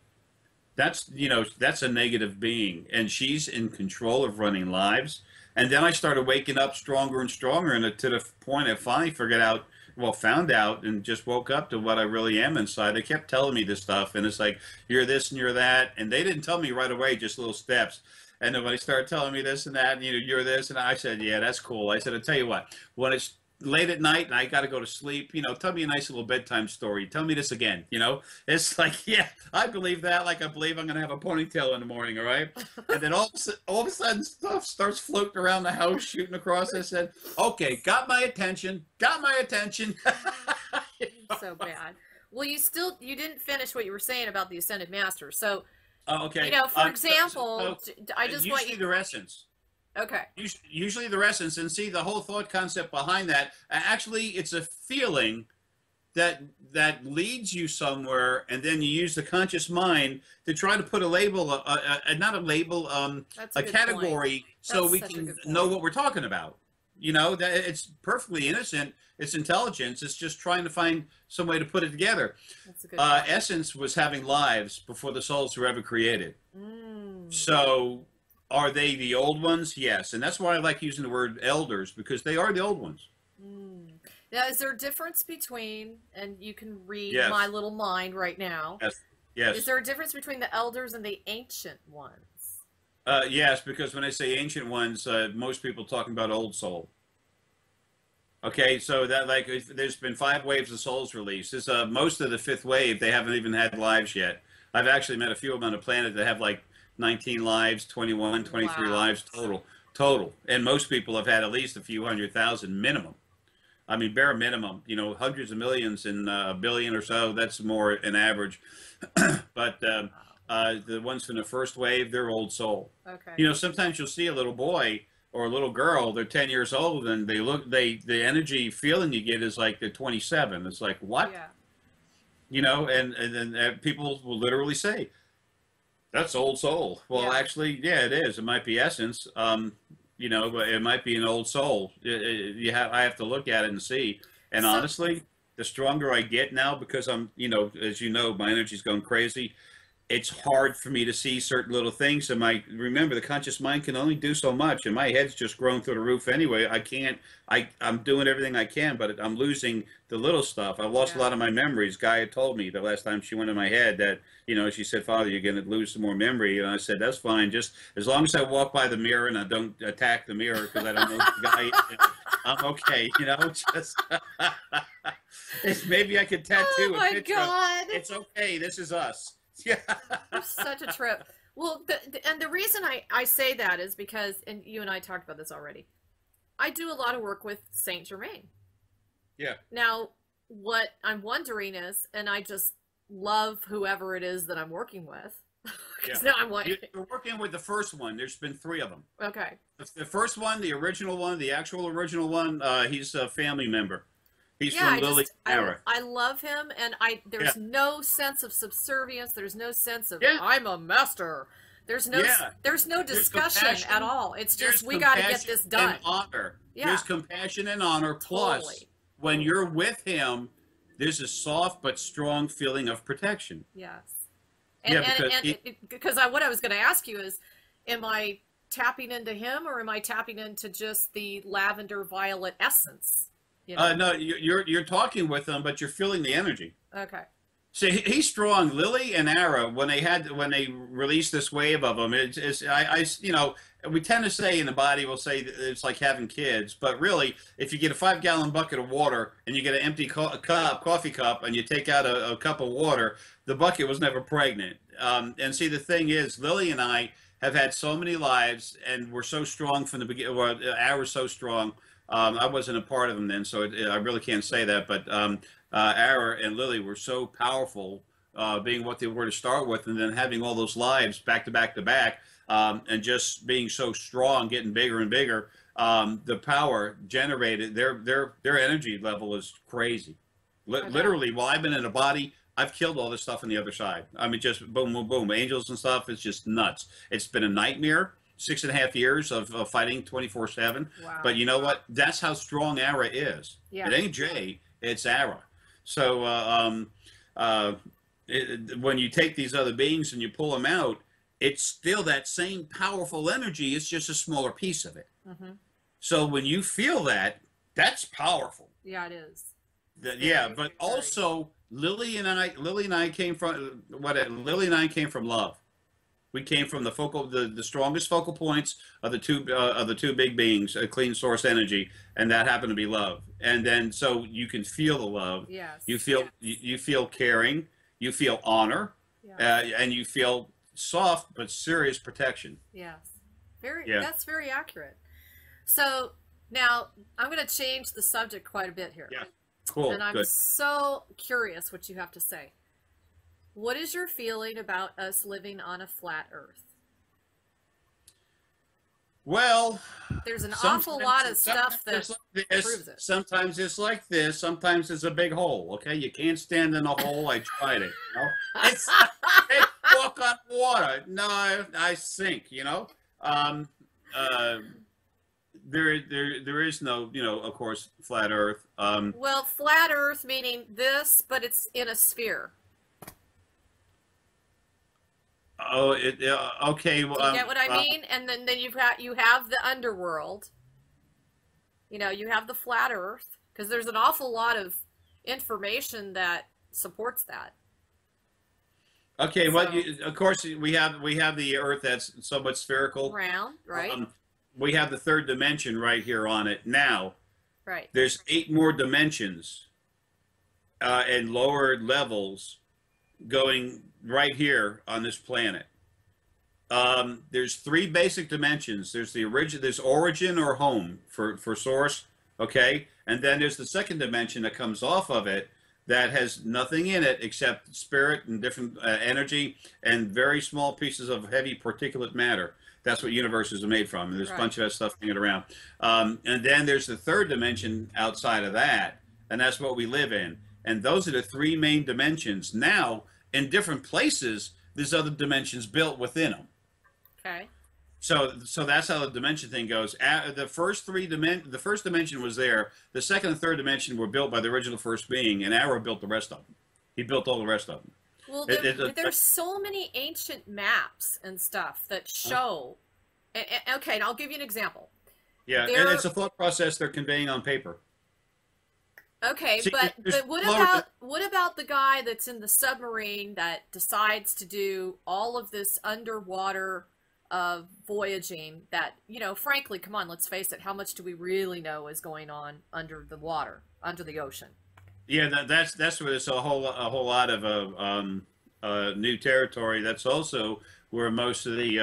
That's, you know, that's a negative being. And she's in control of running lives. And then I started waking up stronger and stronger. And to the point I finally found out and just woke up to what I really am inside. They kept telling me this stuff, and it's like, you're this and you're that, and they didn't tell me right away, just little steps. And then when they started telling me this and that, and, you know, you're this, and I said, yeah, that's cool. I said, I'll tell you what, when it's late at night and I got to go to sleep, you know, tell me a nice little bedtime story. Tell me this again, you know. It's like, yeah, I believe that, like I believe I'm going to have a ponytail in the morning, all right? And then all of a sudden stuff starts floating around the house, shooting across. I said, okay, got my attention. So bad. Well, you didn't finish what you were saying about the Ascended Master. So, okay. you know, for example, I just want you their essence. Okay. Usually their essence, and see the whole thought concept behind that. Actually, it's a feeling that leads you somewhere, and then you use the conscious mind to try to put a label, not a label, That's a a good point. category, so That's we such a can good know point. what we're talking about. You know, that it's perfectly innocent. It's intelligence. It's just trying to find some way to put it together. That's a good point. Essence was having lives before the souls were ever created. Mm. So, are they the old ones? Yes, and that's why I like using the word elders, because they are the old ones. Mm. Now, is there a difference between, and you can read Yes. my little mind right now, Yes. is Yes. there a difference between the elders and the ancient ones? Yes, because when I say ancient ones, most people talking about old soul. Okay, so that like there's been 5 waves of souls released. This most of the 5th wave, they haven't even had lives yet. I've actually met a few of them on the planet that have like 19 lives, 21, 23 Wow. lives total. And most people have had at least a few 100,000 minimum. I mean, bare minimum, you know, hundreds of millions and a billion or so. That's more an average. But the ones from the first wave, they're old soul. Okay. You know, sometimes you'll see a little boy or a little girl. They're 10 years old, and the energy feeling you get is like they're 27. It's like what? Yeah. You know, and then people will literally say, "That's old soul." Well, Yeah. actually, yeah, it is. It might be essence. You know, but it might be an old soul. I have to look at it and see. And So, honestly, the stronger I get now, because I'm, you know, as you know, my energy's going crazy. It's hard for me to see certain little things. And remember, the conscious mind can only do so much, and my head's just grown through the roof anyway. I can't. I'm doing everything I can, but I'm losing the little stuff. I lost a yeah. lot of my memories. Gaia told me the last time she went in my head that, you know, she said, "Father, you're going to lose some more memory." And I said, "That's fine. Just as long as I walk by the mirror and I don't attack the mirror, because I don't know the guy, I'm okay." You know, just maybe I could Oh tattoo a my picture of, God. "It's okay. This is us." Yeah. You're such a trip. Well, and the reason I say that is because, and you and I talked about this already, I do a lot of work with Saint Germain. Yeah. Now, what I'm wondering is, and I just love whoever it is that I'm working with. Because Yeah. now I'm like, You're working with the first one. There's been 3 of them. okay. The first one, the original one, the actual original one, he's a family member. He's Yeah, from Lily Era. I love him, and Yeah. there's no sense of subservience. There's no sense of Yeah. I'm a master. There's no Yeah. there's no There's discussion at compassion. all. It's There's just we got to get compassion this done. and honor. Yeah, There's compassion and honor. Plus, totally. when you're with him, there's a soft but strong feeling of protection. Yes. Yeah, because Because what I was going to ask you is, am I tapping into him or am I tapping into just the lavender violet essence? You know? no, you're talking with him, but you're feeling the energy. Okay. See, he's strong. Lily and Ara, when they released this wave of them, you know, we tend to say in the body, we'll say that it's like having kids, but really, if you get a 5-gallon bucket of water and you get an empty coffee cup, and you take out a cup of water, the bucket was never pregnant. And see, the thing is, Lily and I have had so many lives, and we're so strong from the beginning. Well, Ara's so strong. I wasn't a part of them then, so I really can't say that, but. Ara and Lily were so powerful, being what they were to start with, and then having all those lives back to back to back, and just being so strong, getting bigger and bigger. The power generated, their energy level is crazy. Literally, while I've been in a body, I've killed all this stuff on the other side. I mean, just boom, boom, boom, angels and stuff. It's just nuts. It's been a nightmare. 6.5 years of fighting 24/7. Wow. But you know what? That's how strong Ara is. Yeah. It ain't Jay, it's Ara. So when you take these other beings and you pull them out, it's still that same powerful energy. It's just a smaller piece of it. Mm-hmm. So when you feel that, that's powerful. Yeah, it is. Yeah, but also Lily and I came from Lily and I came from love. We came from the strongest focal points of the two big beings, a clean source energy, and that happened to be love. And then so you can feel the love. Yes. You feel you feel caring, you feel honor, and you feel soft but serious protection. Yes. Very. Yeah. That's very accurate. So now I'm going to change the subject quite a bit here. Yeah. Cool. And I'm Good. so curious what you have to say. What is your feeling about us living on a flat Earth? Well, There's an awful lot of sometimes stuff that it's like this. proves it. Sometimes it's like this. Sometimes it's a big hole. Okay, you can't stand in a hole. I tried it. You know, it's hey, walk on water. No, I sink. You know, um, uh, there is no, you know, of course, flat Earth. Well, flat Earth meaning this, but it's in a sphere. Oh, okay. Well, Do you get what I mean? And then you have the underworld. You know, you have the flat Earth because there's an awful lot of information that supports that. Okay, So, well, of course we have the Earth that's somewhat spherical. round, right? We have the third dimension right here on it. Now, Right. there's 8 more dimensions and lower levels going right here on this planet. There's 3 basic dimensions. There's the origin, there's origin or home for source, okay, and then there's the second dimension that comes off of it that has nothing in it except spirit and different energy and very small pieces of heavy particulate matter. That's what universes are made from. There's a bunch of that stuff hanging around. And then there's the third dimension outside of that, and that's what we live in. And those are the 3 main dimensions. Now, in different places, there's other dimensions built within them. Okay. So that's how the dimension thing goes. The first dimension was there. The second and third dimension were built by the original first being, and Arrow built the rest of them. He built all the rest of them. Well, there's so many ancient maps and stuff that show. Okay, and I'll give you an example. Yeah, and it's a thought process they're conveying on paper. Okay, See, but what about the guy that's in the submarine that decides to do all of this underwater voyaging that, you know, frankly, come on, let's face it, how much do we really know is going on under the water, under the ocean? Yeah, that's where there's a whole lot of new territory. That's also where most of the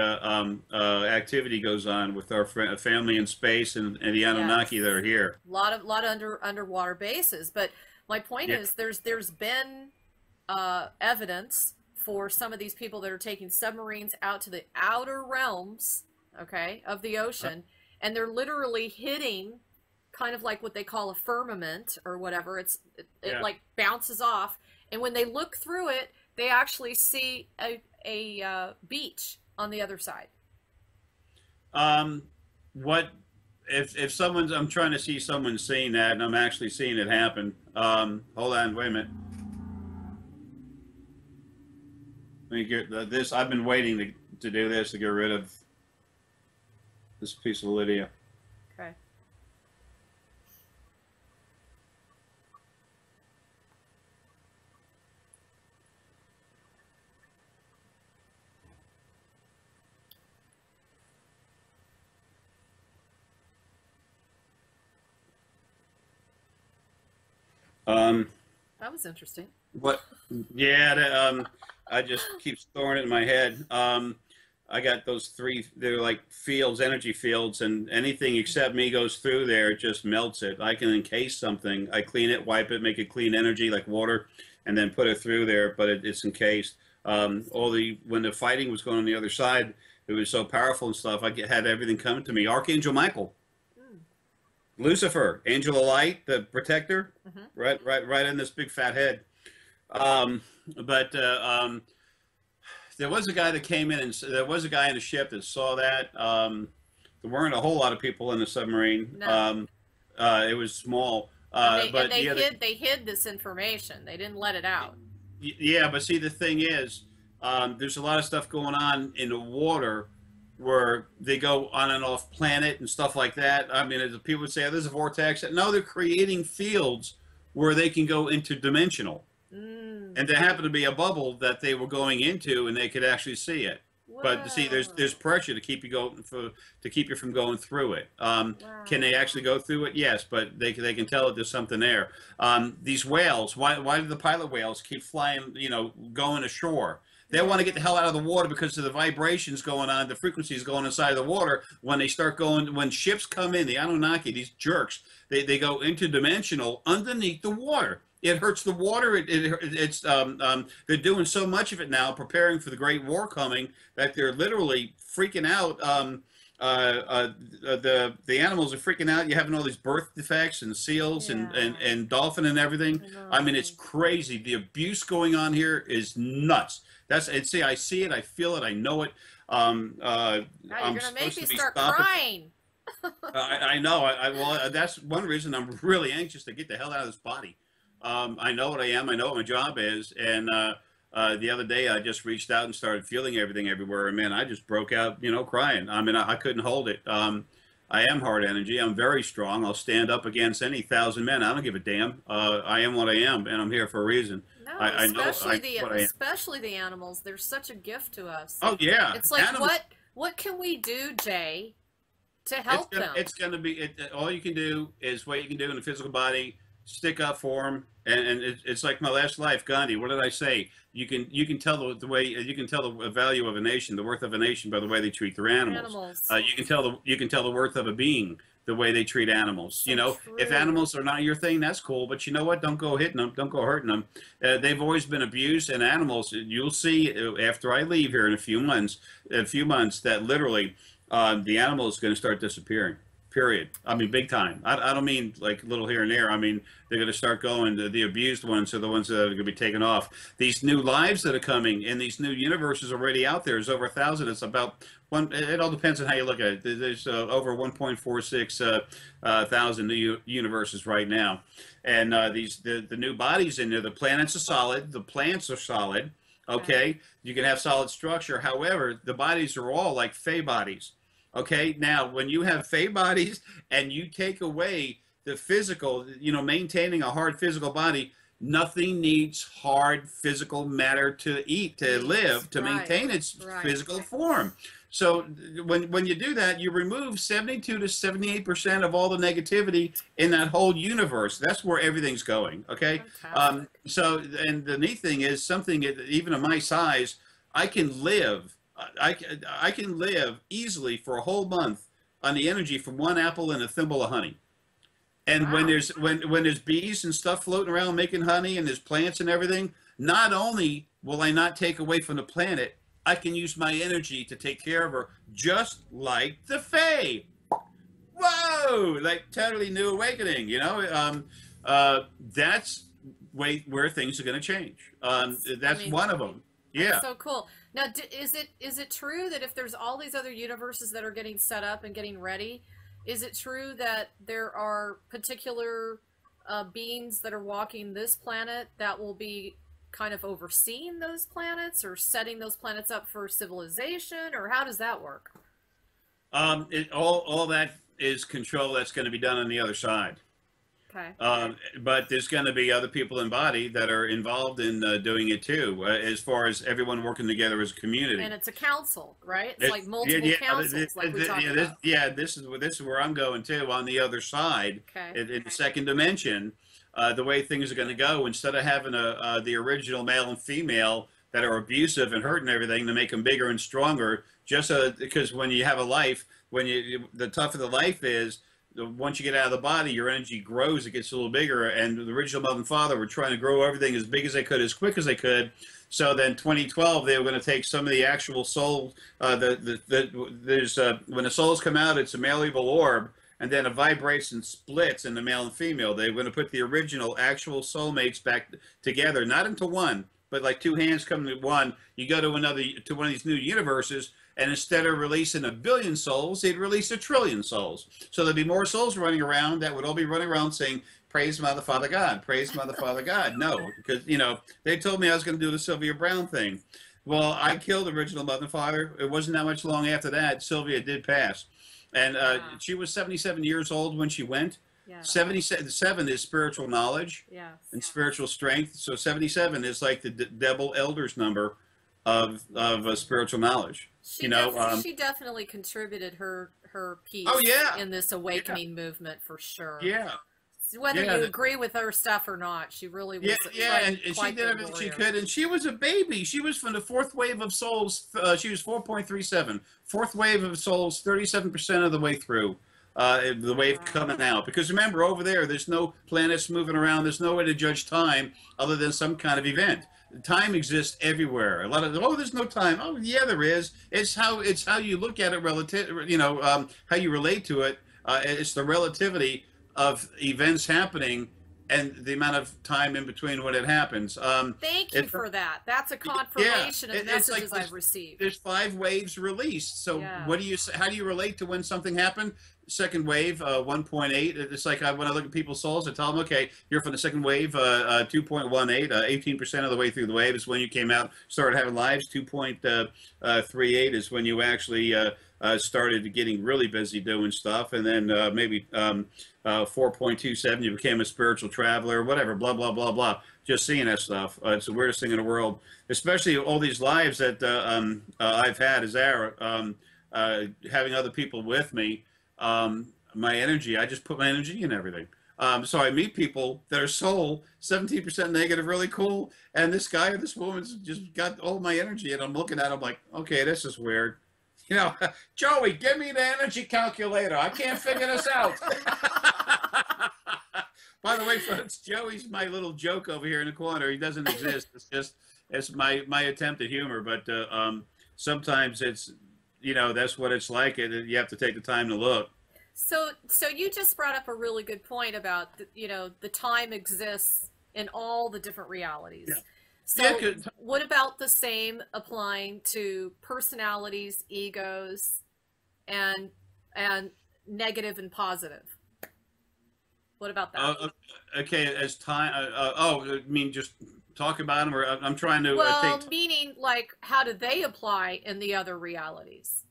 activity goes on with our family in space and the Anunnaki that are here. A lot of underwater bases, but my point is there's been evidence for some of these people that are taking submarines out to the outer realms, okay, of the ocean, and they're literally hitting kind of like what they call a firmament or whatever. It like bounces off, and when they look through it, they actually see a beach on the other side. What if someone's? I'm trying to see someone seeing that, and I'm actually seeing it happen. Hold on, wait a minute. Let me get this. I've been waiting to do this to get rid of this piece of Lydia. Okay. That was interesting. What? Yeah, I just keep storing it in my head. I got those 3, they're like fields, energy fields, and anything except me goes through there, it just melts it. I can encase something. I clean it, wipe it, make it clean energy like water, and then put it through there, but it's encased. When the fighting was going on the other side, it was so powerful and stuff, I had everything coming to me. Archangel Michael. Lucifer, angel of light, the protector, right in this big fat head. There was a guy that came in, and there was a guy in the ship that saw that. There weren't a whole lot of people in the submarine. No. It was small. They hid this information. They didn't let it out. Yeah, but see, the thing is, there's a lot of stuff going on in the water where they go on and off planet and stuff like that. I mean, as people would say, oh, there's a vortex. No, they're creating fields where they can go interdimensional. And there happened to be a bubble that they were going into, and they could actually see it. Whoa. But see, there's pressure to keep you from going through it. Can they actually go through it? Yes, but they can tell that there's something there. These whales, why do the pilot whales keep flying? You know, going ashore? They want to get the hell out of the water because of the vibrations going on, the frequencies going inside of the water. When they start going, when ships come in, the Anunnaki, these jerks, they go interdimensional underneath the water. It hurts the water. They're doing so much of it now, preparing for the Great War coming, that they're literally freaking out. the animals are freaking out. You're having all these birth defects and seals and dolphin and everything. I mean, it's crazy. The abuse going on here is nuts. See, I see it, I feel it, I know it. Now you're gonna make me start crying. I know. Well, that's one reason I'm really anxious to get the hell out of this body. I know what I am. I know what my job is. And the other day, I just reached out and started feeling everything everywhere. And man, I just broke out, crying. I mean, I couldn't hold it. I am hard energy. I'm very strong. I'll stand up against any 1,000 men. I don't give a damn. I am what I am, and I'm here for a reason. No, especially the animals. They're such a gift to us. Oh yeah. It's like what can we do, Jay, to help them? It's going to be all you can do is what you can do in the physical body. Stick up for them, and it's like my last life, Gandhi. What did I say? You can tell the way you can tell the value of a nation, the worth of a nation, by the way they treat their animals. You can tell the worth of a being the way they treat animals. So if animals are not your thing, that's cool. But you know what? Don't go hitting them. Don't go hurting them. They've always been abused, and animals. You'll see after I leave here in a few months, that literally the animal is going to start disappearing. Period. I mean, big time. I don't mean like little here and there. I mean, they're going to start going. The abused ones are the ones that are going to be taken off. These new lives that are coming in these new universes already out there is over 1,000. It's about one. It all depends on how you look at it. There's over 1.46 thousand new universes right now, and the new bodies in there. The planets are solid. The plants are solid. Okay, you can have solid structure. However, the bodies are all like Fey bodies. Okay, now when you have Fey bodies and you take away the physical, maintaining a hard physical body, nothing needs hard physical matter to eat, to live, to maintain its physical form. So when you do that, you remove 72 to 78% of all the negativity in that whole universe. That's where everything's going, okay? So, and the neat thing is something, even at my size, I can live. I can live easily for a whole month on the energy from one apple and a thimble of honey. And when there's bees and stuff floating around making honey and there's plants and everything, not only will I not take away from the planet, I can use my energy to take care of her, just like the Fae. Whoa! Like totally new awakening, that's where things are going to change. That's one of them. Yeah. That's so cool. Now, is it true that if there's all these other universes that are getting set up and getting ready, is it true that there are particular beings that are walking this planet that will be kind of overseeing those planets or setting those planets up for civilization, or how does that work? All that is control that's going to be done on the other side. Okay. But there's going to be other people in body that are involved in doing it too, as far as everyone working together as a community. And it's a council, right? It's like multiple councils, like we talked about. This is where I'm going too. On the other side, in the second dimension, the way things are going to go, instead of having the original male and female that are abusive and hurting everything to make them bigger and stronger, just because when you have a life, the tougher the life is, once you get out of the body, your energy grows, it gets a little bigger, and the original mother and father were trying to grow everything as big as they could, as quick as they could. So then 2012, they were going to take some of the actual soul, when the souls come out, it's a malleable orb, and then it vibrates and splits in the male and female. They were going to put the original actual soulmates back together, not into one, but like two hands come to one. You go to one of these new universes, and instead of releasing 1 billion souls, they'd release 1 trillion souls. So there'd be more souls running around that would all be running around saying, praise Mother, Father, God, praise Mother, Father, God. No, because, they told me I was going to do the Sylvia Brown thing. Well, I killed the original Mother and Father. It wasn't that much long after that, Sylvia did pass. And she was 77 years old when she went. Yeah. 77 is spiritual knowledge and spiritual strength. So 77 is like the devil elders number of spiritual knowledge. She definitely contributed her piece in this awakening movement for sure. Yeah. Whether you agree with her stuff or not, she really was. And she did everything she could, and she was a baby. She was from the fourth wave of souls. She was 4.37, fourth wave of souls, 37% of the way through. the wave coming out. Because remember, over there's no planets moving around. There's no way to judge time other than some kind of event. Time exists everywhere. A lot of, oh, there's no time. Oh, yeah, there is. It's how you look at it relative. How you relate to it. It's the relativity of events happening and the amount of time in between when it happens. Thank you for that. That's a confirmation of the messages I've received. There's 5 waves released. So what do you? How do you relate to when something happened? Second wave, 1.8. It's like when I look at people's souls, I tell them, okay, you're from the second wave, 2.18, 18% of the way through the wave is when you came out, started having lives. 2.38 is when you actually started getting really busy doing stuff, and then maybe 4.27 you became a spiritual traveler, whatever, blah blah blah blah. Just seeing that stuff, it's the weirdest thing in the world. Especially all these lives that I've had as Ara, having other people with me. My energy, I just put my energy in everything. So I meet people that are soul 17% negative, really cool, and this guy or this woman's just got all my energy, and I'm looking at them like, okay, this is weird. Joey, give me the energy calculator. I can't figure this out. By the way, folks, Joey's my little joke over here in the corner. He doesn't exist. It's my attempt at humor. But sometimes it's, that's what it's like. And you have to take the time to look. So you just brought up a really good point about, the time exists in all the different realities. Yeah. So what about the same applying to personalities, egos, and negative and positive? What about that? Okay, as time. I mean, just talk about them, or I'm trying to. Well, meaning like, how do they apply in the other realities?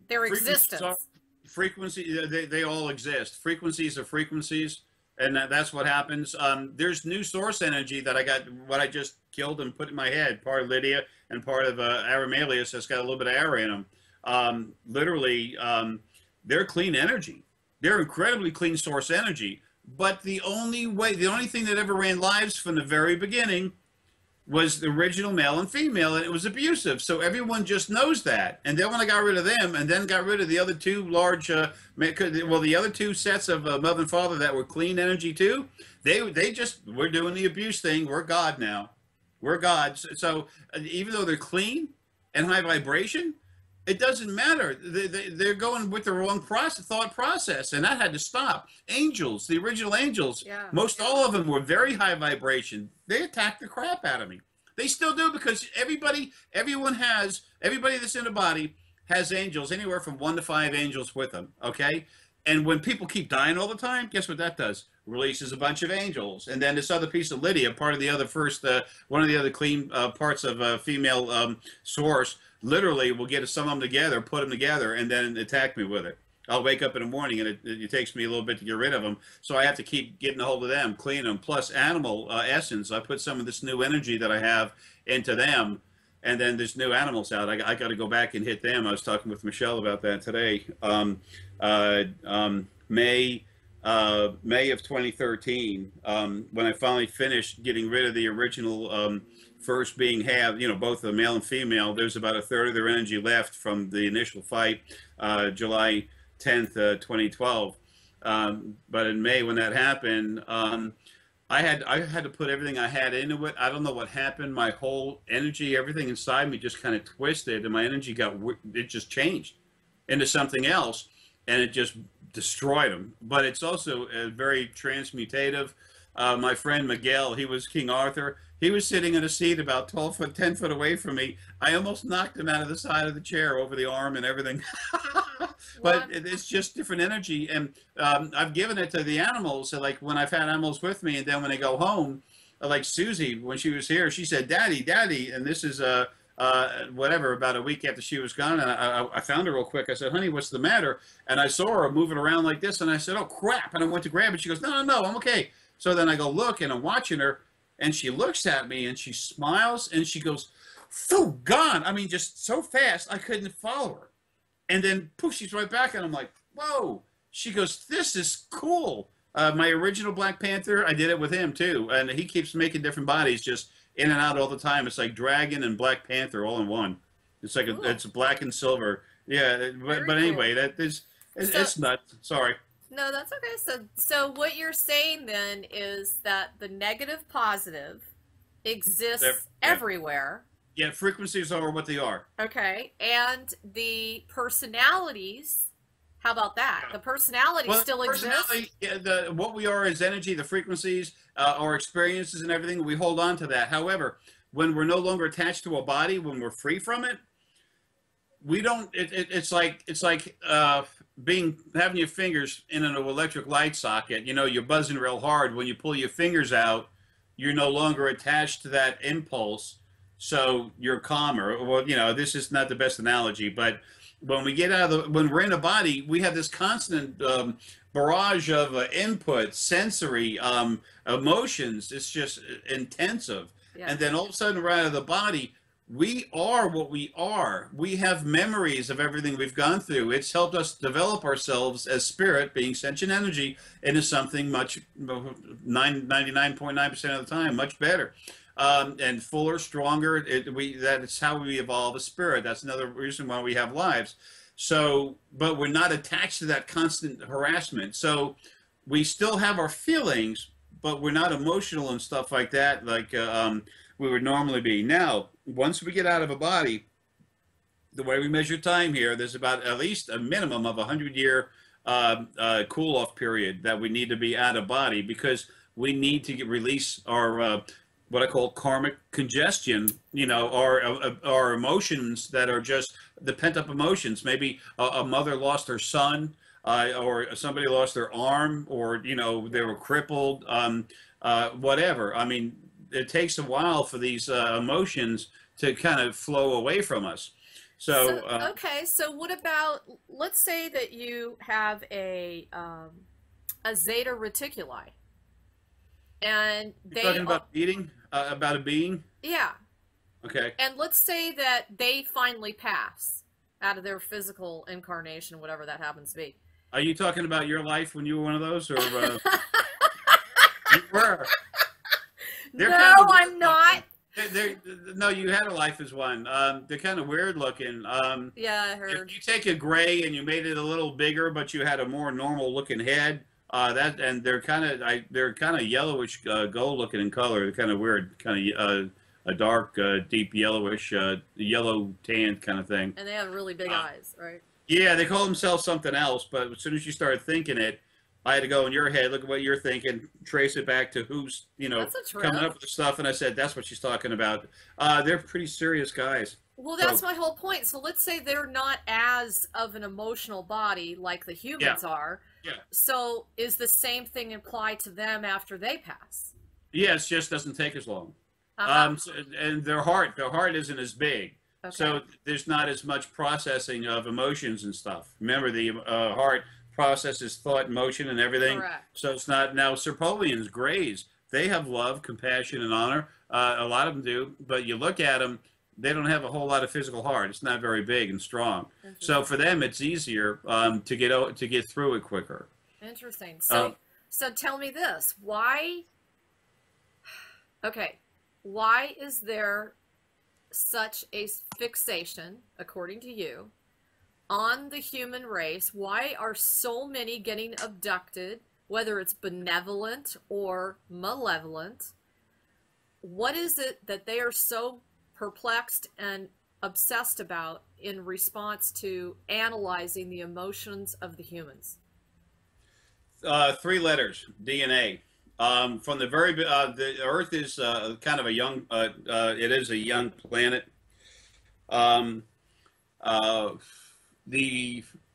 Their existence. Frequency. They all exist. Frequencies are frequencies. And that's what happens. There's new source energy that I got, what I just killed and put in my head, part of Lydia and part of Aramalius that's got a little bit of air in them. Literally, they're clean energy. They're incredibly clean source energy. But the only thing that ever ran lives from the very beginning was the original male and female, and it was abusive. So everyone just knows that. And then when I got rid of them, and then got rid of the other 2 large, the other 2 sets of mother and father that were clean energy too, we're doing the abuse thing. We're God now. We're gods. So even though they're clean and high vibration, it doesn't matter. They're going with the wrong thought process, and that had to stop. Angels, the original angels, all of them were very high vibration. They attacked the crap out of me. They still do, because everybody that's in the body has angels, anywhere from 1 to 5 angels with them, okay? And when people keep dying all the time, guess what that does? Releases a bunch of angels. And then this other piece of Lydia, part of the other one of the other clean parts of female source, literally will get some of them together, put them together, and then attack me with it. I'll wake up in the morning, and it takes me a little bit to get rid of them. So I have to keep getting a hold of them, clean them, plus animal essence. I put some of this new energy that I have into them, and then there's new animals out. I got to go back and hit them. I was talking with Michelle about that today. May of 2013, when I finally finished getting rid of the original first being both the male and female, there's about 1/3 of their energy left from the initial fight, July 10th, 2012. But in May, when that happened, I had to put everything I had into it. I don't know what happened. My whole energy, everything inside me just kind of twisted, and my energy it just changed into something else, and it just destroyed them. But it's also very transmutative. My friend Miguel, he was King Arthur. He was sitting in a seat about 10 foot away from me. I almost knocked him out of the side of the chair, over the arm and everything. But it's just different energy. And I've given it to the animals. So like when I've had animals with me, and then when they go home, like Susie, when she was here, she said, Daddy, Daddy. And this is whatever, about a week after she was gone. And I found her real quick. I said, honey, what's the matter? And I saw her moving around like this. And I said, oh, crap. And I went to grab it. She goes, no, I'm okay. So then I go look, and I'm watching her. And she looks at me, and she smiles, and she goes, phew, gone. I mean, just so fast, I couldn't follow her. And then, poof, she's right back, and I'm like, whoa. She goes, this is cool. My original Black Panther, I did it with him, too. And he keeps making different bodies, just in and out all the time. It's like Dragon and Black Panther all in one. It's like it's black and silver. Yeah, but anyway, that is... So, It's nuts. Sorry. no, that's okay. So what you're saying then is that the negative positive exists Yeah. everywhere. Yeah, frequencies are what they are. Okay. And the personalities, how about that? Yeah. The personality Well, still exists. personality, yeah, what we are is energy, the frequencies, our experiences, and everything. We hold on to that. However, when we're no longer attached to a body, when we're free from it, we don't. It's like being having your fingers in an electric light socket. You know, you're buzzing real hard. When you pull your fingers out, you're no longer attached to that impulse, so you're calmer. Well, you know, this is not the best analogy, but when we get out of the when we're in a body, we have this constant barrage of input, sensory emotions. It's just intensive, Yeah. and then all of a sudden, we're out of the body. We are what we are. We have memories of everything we've gone through. It's helped us develop ourselves as spirit, being sentient energy, into something much 99.9% of the time much better, and fuller, stronger. That's how we evolve as spirit. That's another reason why we have lives. So, but we're not attached to that constant harassment. So, we still have our feelings, but we're not emotional and stuff like that, like we would normally be. Now, once we get out of a body, the way we measure time here, there's about at least a minimum of 100-year cool-off period that we need to be out of body, because we need to release our what I call karmic congestion. You know, our emotions that are just the pent-up emotions. Maybe a mother lost her son, or somebody lost their arm, or you know they were crippled. Whatever. I mean, it takes a while for these emotions to kind of flow away from us. So, Okay, so what about, let's say that you have a zeta reticuli, and you're talking about eating, about a being. yeah, Okay. and let's say that they finally pass out of their physical incarnation, whatever that happens to be. Are you talking about your life when you were one of those, or you were? They're No, kind of I'm not. no, you had a life as one. They're kind of weird looking. Yeah, I If heard. you take a gray and you made it a little bigger, but you had a more normal looking head, and they're kind of yellowish, gold looking in color. They're kind of weird, kind of a dark, deep yellowish, yellow tan kind of thing. And they have really big eyes, right? Yeah, they call themselves something else, but as soon as you started thinking it, I had to go in your head, look at what you're thinking, trace it back to who's, That's a trip. coming up with the stuff, and I said, that's what she's talking about. They're pretty serious guys. Well, that's my whole point. So let's say they're not as of an emotional body like the humans are. Yeah. So is the same thing applied to them after they pass? Yeah, it just doesn't take as long. Uh-huh. And their heart isn't as big. Okay. So there's not as much processing of emotions and stuff. Remember, the heart processes thought, emotion, and everything. Correct. So it's not now. Serpolians, Greys, they have love, compassion, and honor. A lot of them do, but you look at them, they don't have a whole lot of physical heart. It's not very big and strong. So for them, it's easier to get through it quicker. Interesting. So tell me this: why? Okay, why is there such a fixation, according to you, on the human race? Why are so many getting abducted, whether it's benevolent or malevolent? What is it that they are so perplexed and obsessed about in response to analyzing the emotions of the humans? 3 letters, DNA. From the the Earth is kind of a young, it is a young planet.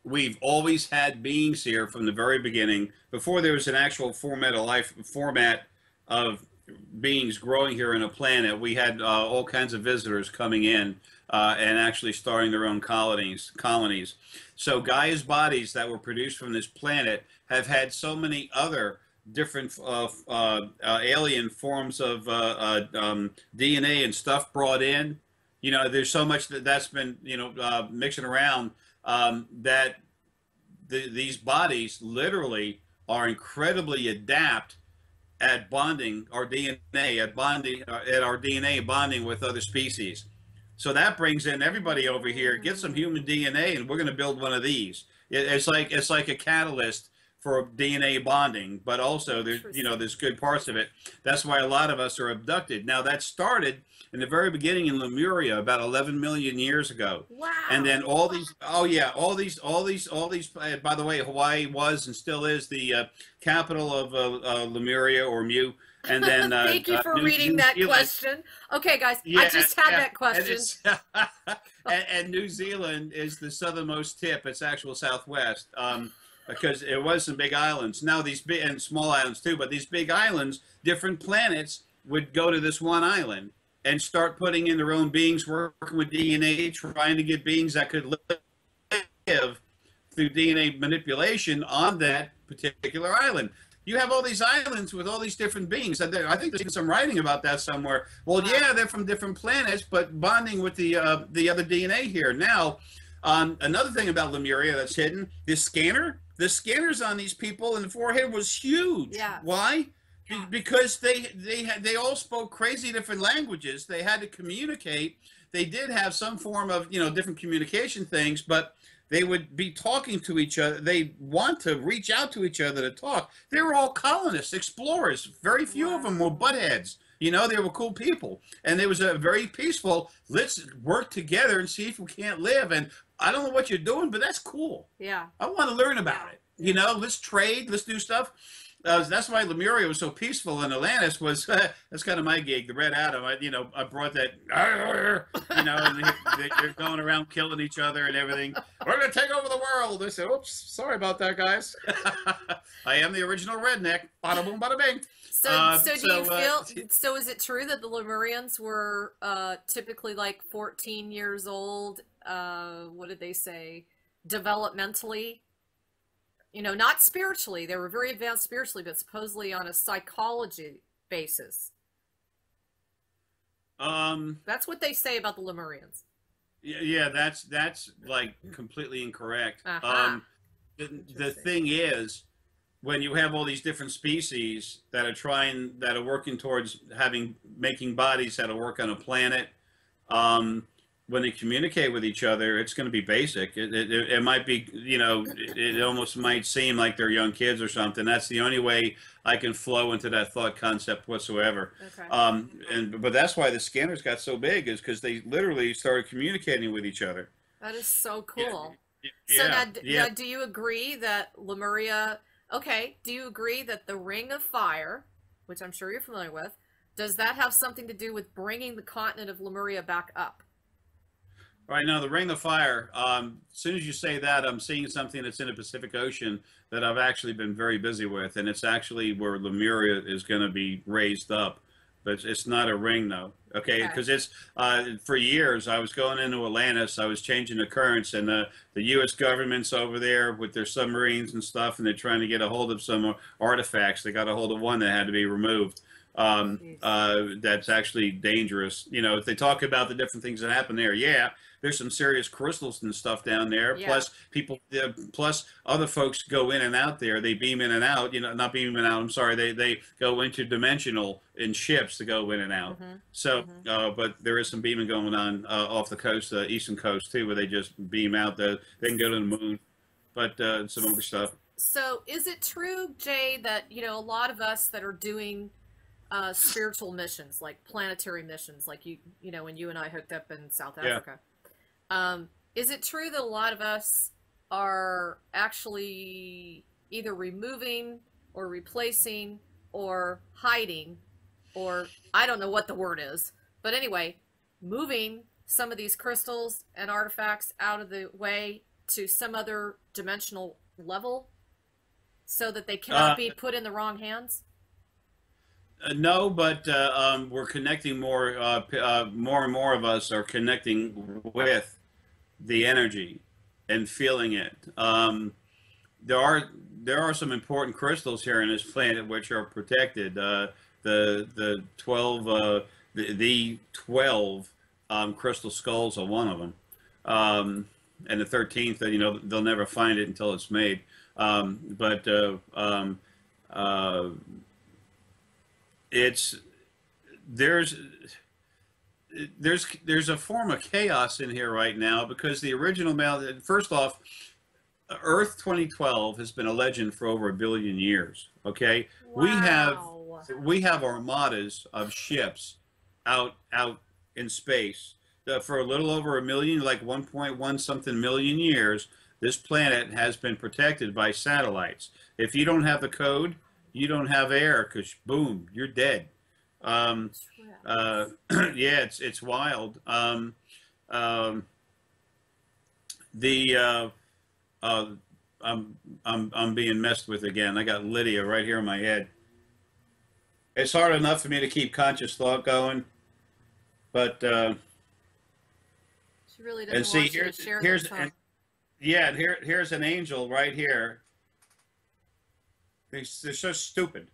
We've always had beings here from the very beginning. Before there was an actual format of beings growing here in a planet, we had all kinds of visitors coming in and actually starting their own colonies. So Gaia's bodies that were produced from this planet have had so many other different alien forms of DNA and stuff brought in. You know, there's so much that's been, mixing around that these bodies literally are incredibly adept at bonding our DNA, at our DNA bonding with other species. So that brings in everybody over here. Get some human DNA, and we're going to build one of these. It's like a catalyst for DNA bonding, but also there's there's good parts of it. That's why a lot of us are abducted. Now that started in the very beginning in Lemuria about 11 million years ago. Wow. And then all these, oh yeah, all these. By the way, Hawaii was and still is the capital of Lemuria or Mu. And then thank you for reading that question. Okay, guys, I just had that question. And New Zealand is the southernmost tip. It's actual southwest. Because it was some big islands. Now these big and small islands too, but these big islands, different planets would go to this one island and start putting in their own beings, working with DNA, trying to get beings that could live through DNA manipulation on that particular island. You have all these islands with all these different beings. I think there's some writing about that somewhere. Well, yeah, they're from different planets, but bonding with the other DNA here. Now, another thing about Lemuria that's hidden, this scanner. The scanners on these people in the forehead was huge. Yeah. Why? Yeah. Because they all spoke crazy different languages. They had to communicate. They did have some form of different communication things, but they would be talking to each other. They want to reach out to each other to talk. They were all colonists, explorers. Very few of them were buttheads. They were cool people, and it was a very peaceful. Let's work together and see if we can't live. And I don't know what you're doing, but that's cool. Yeah. I want to learn about it. Let's trade. Let's do stuff. That's why Lemuria was so peaceful, and Atlantis was. That's kind of my gig, the Red Atom. I brought that. And they're going around killing each other and everything. We're gonna take over the world. I said, "Oops, sorry about that, guys. I am the original redneck. Bada boom, bada bing." So do you feel? So is it true that the Lemurians were typically like 14 years old? What did they say? Developmentally, not spiritually. They were very advanced spiritually, but supposedly on a psychology basis. That's what they say about the Lemurians. Yeah, that's like completely incorrect. The thing is, when you have all these different species that are working towards making bodies that'll work on a planet, when they communicate with each other, it's going to be basic. It might be, it almost might seem like they're young kids or something. That's the only way I can flow into that thought concept whatsoever. Okay. But that's why the scanners got so big, is because they literally started communicating with each other. That is so cool. So now, do you agree that Lemuria? Okay, do you agree that the Ring of Fire, which I'm sure you're familiar with, does that have something to do with bringing the continent of Lemuria back up? Right now, the Ring of Fire, as soon as you say that, I'm seeing something that's in the Pacific Ocean that I've actually been very busy with, and it's actually where Lemuria is going to be raised up. But it's not a ring, though, okay? Because it's, for years, I was going into Atlantis, I was changing the currents, and the U.S. government's over there with their submarines and stuff, and they're trying to get a hold of some artifacts. They got a hold of one that had to be removed. That's actually dangerous. If they talk about the different things that happen there, there's some serious crystals and stuff down there. Plus plus other folks go in and out there. They beam in and out. Not beaming out. I'm sorry. They go interdimensional in ships to go in and out. So, but there is some beaming going on off the coast, the eastern coast too, where they just beam out. They can go to the moon, but some other stuff. So, is it true, Jay, that a lot of us that are doing spiritual missions, like planetary missions, like when you and I hooked up in South Africa. Is it true that a lot of us are actually either removing or replacing or hiding, or I don't know what the word is, but anyway, moving some of these crystals and artifacts out of the way to some other dimensional level so that they cannot be put in the wrong hands? No, but we're connecting more. More and more of us are connecting with the energy and feeling it. There are some important crystals here in this planet which are protected. The 12 crystal skulls are one of them, and the 13th. They'll never find it until it's made. There's a form of chaos in here right now, because the original first off, Earth 2012 has been a legend for over 1 billion years. Okay, Wow. we have armadas of ships out in space for a little over a million, like 1.1 something million years. This planet has been protected by satellites. If you don't have the code, you don't have air, because boom, you're dead. Um, uh, yeah, it's wild. Um, the uh, I'm being messed with again. I got Lydia right here in my head. It's hard enough for me to keep conscious thought going, but She really and doesn't see want you to share here's this, huh? and yeah, and here's an angel right here. They're so stupid.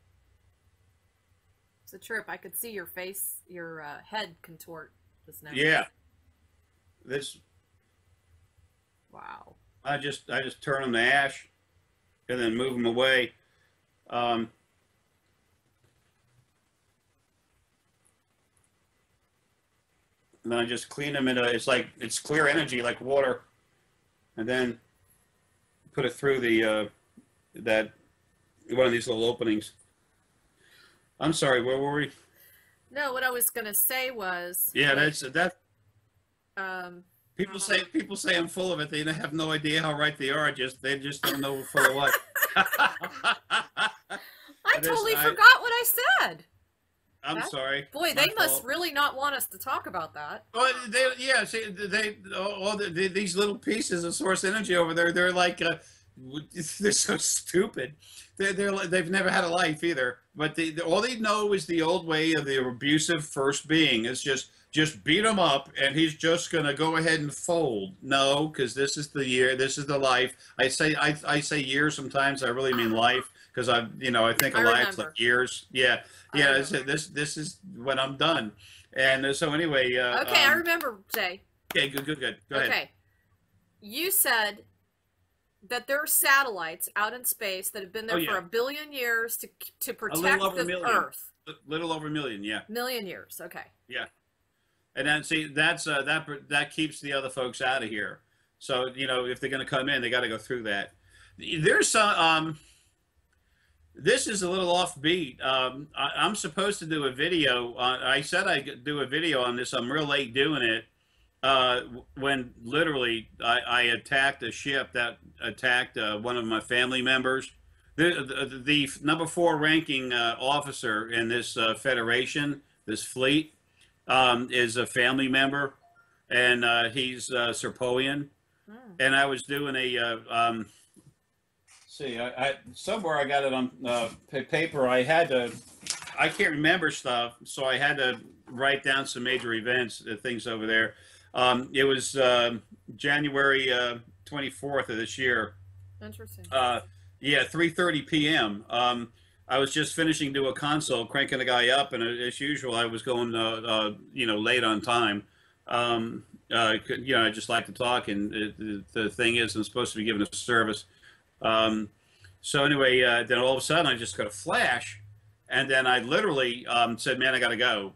It's a trip. I could see your face, your head contort just now. Yeah, this Wow. I just turn them to ash, and then move them away. Um, and then I just clean them it's clear energy like water, and then put it through the that one of these little openings. I'm sorry, where were we? No, what I was gonna say was, Yeah, like, that. um, People say I'm full of it. They have no idea how right they are. They just don't know full of what. I totally forgot what I said. I'm sorry. Boy, My they must fault. really not want us to talk about that. Oh, see, these little pieces of source energy over there, they're like, they're so stupid. They've never had a life either. But all they know is the old way of the abusive first being is just beat him up, and he's just gonna go ahead and fold. No, because this is the year, this is the life. I say years sometimes. I really mean life, because I think I of lives remember. like years. Yeah, I yeah. remember. This is when I'm done. And so anyway. Okay, I remember, Jay. Okay, good. Go ahead. Okay, you said that there are satellites out in space that have been there Oh, yeah. for 1 billion years to A protect little over the a million. Earth. Little over a million, yeah. Million years. Okay. Yeah. And then see that keeps the other folks out of here. So if they're going to come in, they got to go through that. There's some. This is a little offbeat. I'm supposed to do a video. I said I'd do a video on this. I'm real late doing it. When literally I attacked a ship that attacked one of my family members. The number 4 ranking officer in this federation, this fleet, is a family member, and he's Serpoian. And I was doing a see, I somewhere I got it on paper. I can't remember stuff, so I had to write down some major events, things over there. It was January 24th of this year. Interesting. Yeah, 3:30 p.m. I was just finishing to do a console, cranking the guy up, and as usual, I was going, late on time. I just like to talk, and the thing is, I'm supposed to be giving a service. So anyway, then all of a sudden, I just got a flash, and then I literally said, "Man, I got to go."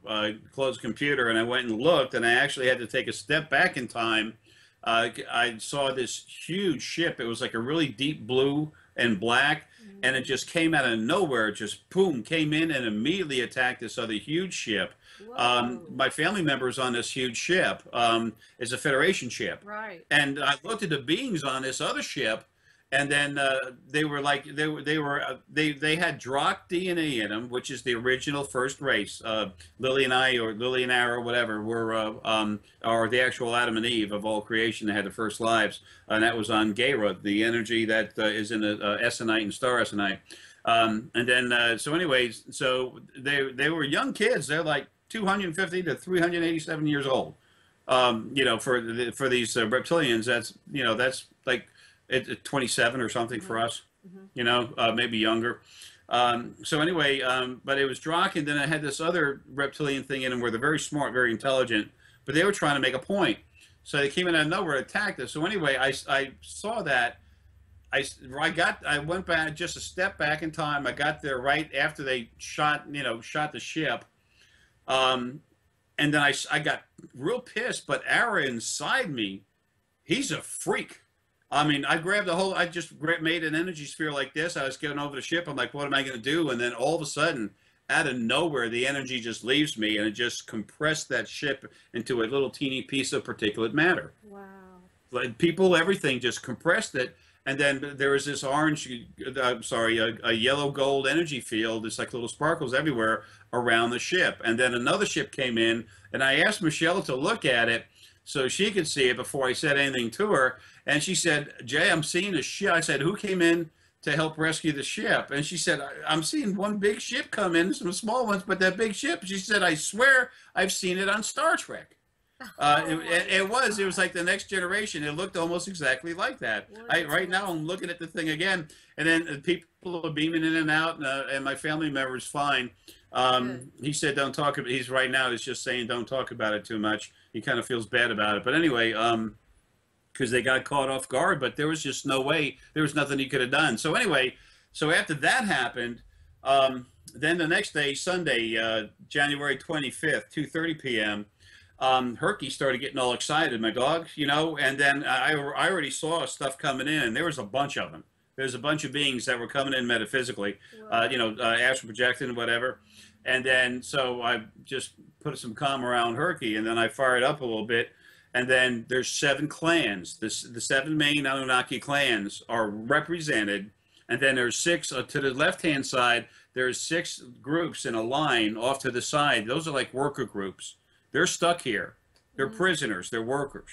Closed the computer, and I went and looked, and I actually had to take a step back in time. I saw this huge ship. It was like a really deep blue and black, and it just came out of nowhere. It just boom, came in and immediately attacked this other huge ship. My family members on this huge ship. It's a Federation ship, Right. and I looked at the beings on this other ship, and then they were like they had Drock DNA in them, which is the original first race. Lily and I, or Lily and Ara, or whatever, were are the actual Adam and Eve of all creation that had the first lives, and that was on Gaera, the energy that is in the Essenite and Star Essenite. And then so anyways, so they were young kids. They're like 250 to 387 years old. For these reptilians, that's like it's 27 or something for us, maybe younger. So anyway, but it was Drock, and then I had this other reptilian thing in them where they're very smart, very intelligent, but they were trying to make a point. So they came in out of nowhere and attacked us. So anyway, I saw that. I went back just a step back in time. I got there right after they shot the ship. And then I got real pissed, but Ara inside me, he's a freak. I mean, I just made an energy sphere like this. I was getting over the ship. I'm like, what am I going to do? And then all of a sudden, out of nowhere, the energy just leaves me and it just compressed that ship into a little teeny piece of particulate matter. Wow. Like people, everything just compressed it. And then there was this orange, I'm sorry, a yellow gold energy field. It's like little sparkles everywhere around the ship. And then another ship came in, and I asked Michelle to look at it so she could see it before I said anything to her. And she said, Jay, I'm seeing a ship. I said, who came in to help rescue the ship? And she said, I'm seeing one big ship come in, some small ones, but that big ship. She said, I swear I've seen it on Star Trek. It was like the Next Generation. It looked almost exactly like that. Right now I'm looking at the thing again, and then people are beaming in and out, and my family member is fine. He said, "Don't talk about." He's right now. He's just saying, "Don't talk about it too much." He kind of feels bad about it, but anyway, because they got caught off guard, but there was just no way. There was nothing he could have done. So anyway, so after that happened, then the next day, Sunday, January 25th, 2:30 p.m. Herky started getting all excited, my dog, and then I already saw stuff coming in, and there was a bunch of them. There's a bunch of beings that were coming in metaphysically, astral projecting and whatever. And then, so I just put some calm around Herky, and then I fired up a little bit. And then there's 7 clans. The 7 main Anunnaki clans are represented. And then there's 6 to the left-hand side. There's 6 groups in a line off to the side. Those are like worker groups. They're stuck here. They're prisoners. They're workers.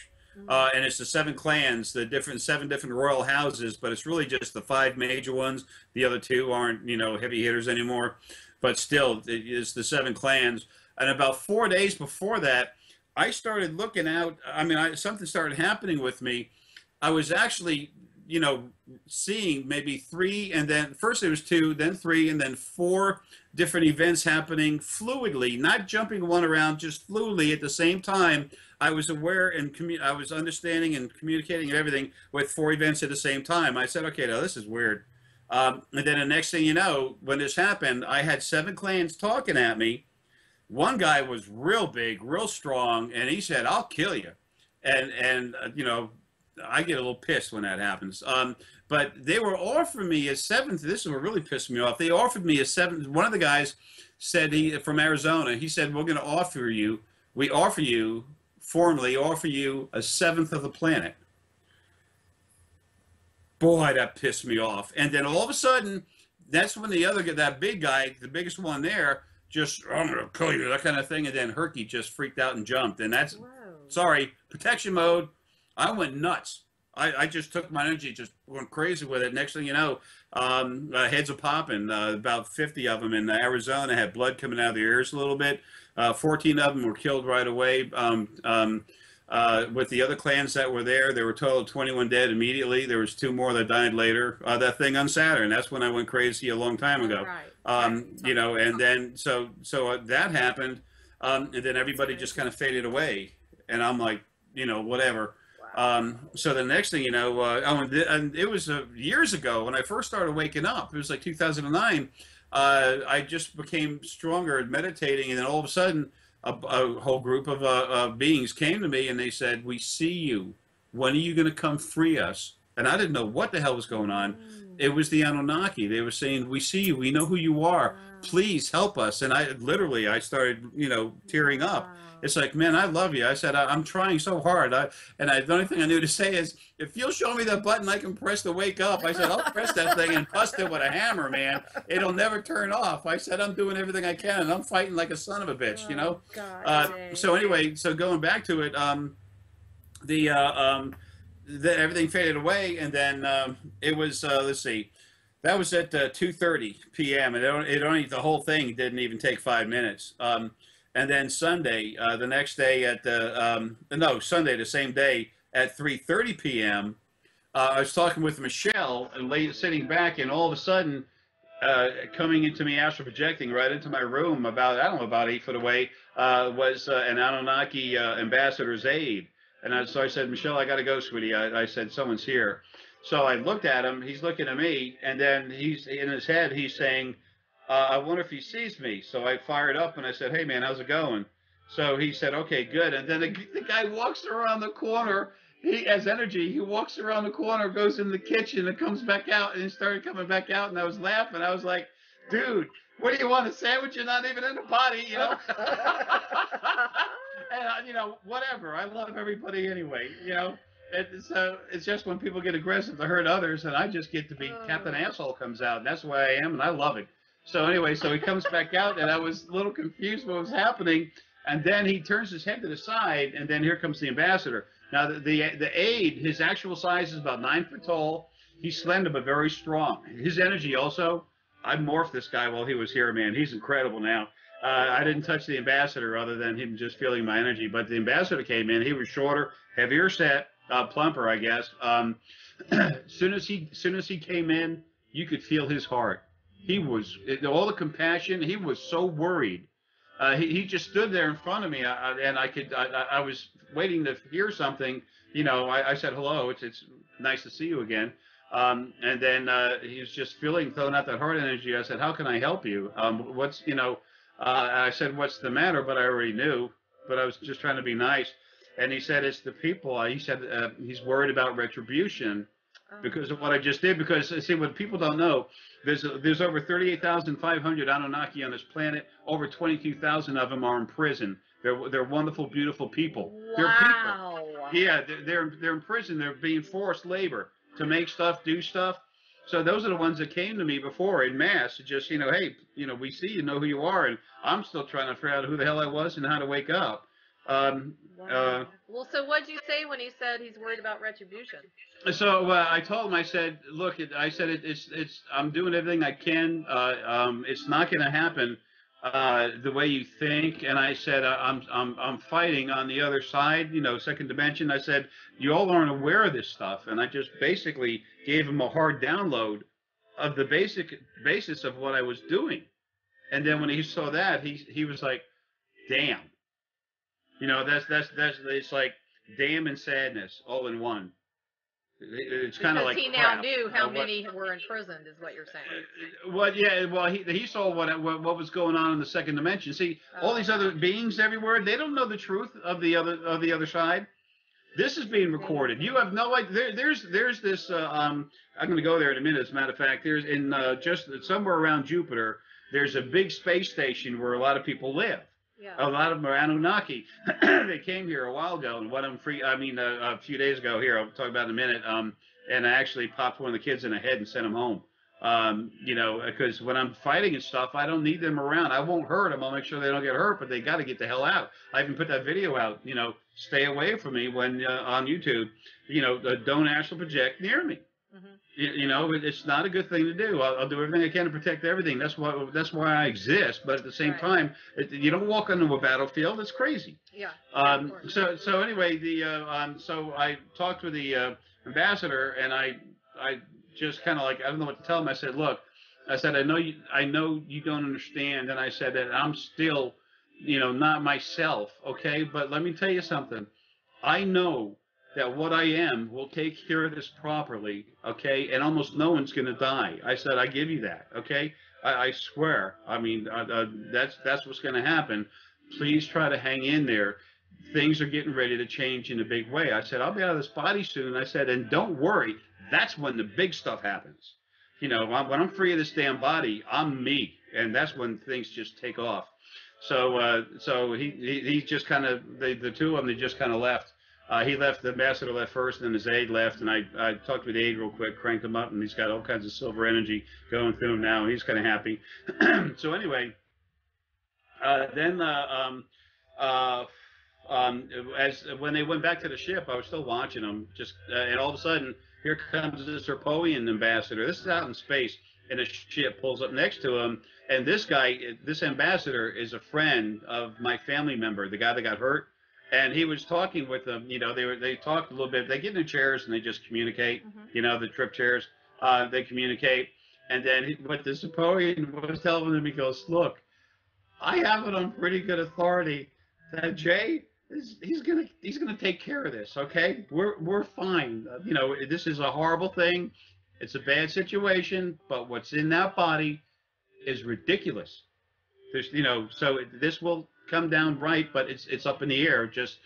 And it's the 7 clans, the 7 different royal houses, but it's really just the 5 major ones. The other 2 aren't, heavy hitters anymore. But still, it is the 7 clans. And about 4 days before that, I started looking out. I mean, something started happening with me. I was actually, seeing maybe 3, and then first it was 2, then 3, and then 4 different events happening fluidly, not jumping one around, just fluidly at the same time. I was aware and I was understanding and communicating and everything with 4 events at the same time. I said, okay, now this is weird. And then the next thing you know, when this happened, I had 7 clans talking at me. One guy was real big, real strong, and he said, I'll kill you. And I get a little pissed when that happens. But they were offering me a 7th. This is what really pissed me off. They offered me a 7th. One of the guys said, from Arizona, he said, formally offer you a 7th of the planet. Boy, that pissed me off. And then all of a sudden, that's when that big guy, the biggest one there, just, I'm going to kill you, that kind of thing. And then Herky just freaked out and jumped. And that's, sorry, protection mode. I went nuts. I just took my energy, just went crazy with it. Next thing you know, heads are popping. About 50 of them in Arizona had blood coming out of their ears a little bit. 14 of them were killed right away. With the other clans that were there were a total of 21 dead immediately. There was 2 more that died later. That thing on Saturn, that's when I went crazy a long time ago. And then so that happened, and then everybody just kind of faded away. And I'm like, whatever. So the next thing and it was years ago when I first started waking up. It was like 2009. I just became stronger at meditating, and then all of a sudden, a whole group of beings came to me, and they said, "We see you. When are you going to come free us?" And I didn't know what the hell was going on. It was the Anunnaki. They were saying, "We see you. We know who you are. Please help us." And I started, tearing up. It's like, man, I love you. I said, I'm trying so hard. The only thing I knew to say is, if you'll show me that button I can press to wake up, I said, I'll press that thing and bust it with a hammer, man. It'll never turn off. I said, I'm doing everything I can, and I'm fighting like a son of a bitch, So anyway, so going back to it, everything faded away, and then it was, let's see, that was at 2:30 p.m., and the whole thing didn't even take 5 minutes. And then Sunday, the next day Sunday, the same day at 3:30 p.m., I was talking with Michelle and sitting back, and all of a sudden, coming into me, astral projecting right into my room about 8 foot away, was an Anunnaki ambassador's aide. And so I said, Michelle, I got to go, sweetie. I said, someone's here. So I looked at him. He's looking at me, and then he's in his head, he's saying, I wonder if he sees me. So I fired up and I said, hey, man, how's it going? So he said, okay, good. And then the guy walks around the corner he has energy. He walks around the corner, goes in the kitchen, and comes back out, and he started coming back out, and I was laughing. I was like, dude, what do you want, a sandwich? You're not even in the body, you know? And, you know, whatever. I love everybody anyway, you know? It's just when people get aggressive to hurt others, and I just get to be Captain Asshole comes out, and that's the way I am, and I love it. So anyway, so he comes back out, and I was a little confused what was happening, and then he turns his head to the side, and then here comes the ambassador. Now, the aide, his actual size is about 9 foot tall. He's slender but very strong. His energy also, I morphed this guy while he was here, man. He's incredible now. I didn't touch the ambassador other than him just feeling my energy, but the ambassador came in. He was shorter, heavier set, plumper, I guess. Soon as he came in, you could feel his heart. He was all the compassion. He was so worried. He just stood there in front of me, and I was waiting to hear something. You know, I said hello. It's nice to see you again. And then he was just throwing out that heart energy. I said, how can I help you? I said, what's the matter? But I already knew. But I was just trying to be nice. And he said, it's the people. He said he's worried about retribution because of what I just did. Because, see, what people don't know, there's over 38,500 Anunnaki on this planet. Over 22,000 of them are in prison. They're wonderful, beautiful people. Wow. They're people. Yeah, they're in prison. They're being forced labor to make stuff, do stuff. So those are the ones that came to me before in mass. Just, you know, hey, you know, we see you, know who you are, and I'm still trying to figure out who the hell I was and how to wake up. Wow. Well, so what'd you say when he said he's worried about retribution? So I told him, I said, look, I'm doing everything I can. It's not going to happen the way you think. And I said, I'm fighting on the other side, you know, second dimension. I said, you all aren't aware of this stuff. And I just basically gave him a hard download of the basis of what I was doing. And then when he saw that, he was like, damn. You know, it's like damn and sadness all in one. It's kind of like he now knew how many were imprisoned, is what you're saying. Well, he saw what was going on in the second dimension. See, all these other beings everywhere, they don't know the truth of the other side. This is being recorded. You have no idea. There's this. I'm going to go there in a minute. As a matter of fact, there's in just somewhere around Jupiter. There's a big space station where a lot of people live. Yeah. A lot of them are Anunnaki. They came here a while ago, and a few days ago here. I'll talk about in a minute. And I actually popped one of the kids in the head and sent him home. You know, because when I'm fighting and stuff, I don't need them around. I won't hurt them. I'll make sure they don't get hurt, but they got to get the hell out. I even put that video out. You know, stay away from me when on YouTube. You know, don't astral project near me. Mm-hmm. You know, it's not a good thing to do. I'll do everything I can to protect everything. That's why I exist. But at the same time, you don't walk onto a battlefield. It's crazy. Yeah. So anyway, so I talked with the ambassador, and I just kind of like, I don't know what to tell him. I said, look, I know you don't understand, and I said that I'm still, you know, not myself. Okay, but let me tell you something. I know that what I am will take care of this properly, okay? And almost no one's going to die. I said, I give you that, okay? I swear. I mean, that's what's going to happen. Please try to hang in there. Things are getting ready to change in a big way. I said, I'll be out of this body soon. I said, and don't worry. That's when the big stuff happens. You know, when I'm free of this damn body, I'm me. And that's when things just take off. So he just kind of, the two of them, they just kind of left. He left, the ambassador left first, and then his aide left, and I talked with the aide real quick, cranked him up, and he's got all kinds of silver energy going through him now, and he's kind of happy. So anyway, when they went back to the ship, I was still watching them, and all of a sudden, here comes this Serpoian ambassador. This is out in space, and a ship pulls up next to him, and this ambassador is a friend of my family member, the guy that got hurt. And he was talking with them, you know, they talked a little bit. They get in their chairs and they just communicate, you know, the trip chairs. They communicate. And then what the Serpoian was telling him, he goes, look, I have it on pretty good authority that Jay, he's gonna take care of this, okay? We're fine. You know, this is a horrible thing. It's a bad situation, but what's in that body is ridiculous. There's, you know, so this will come down right, but it's up in the air. Just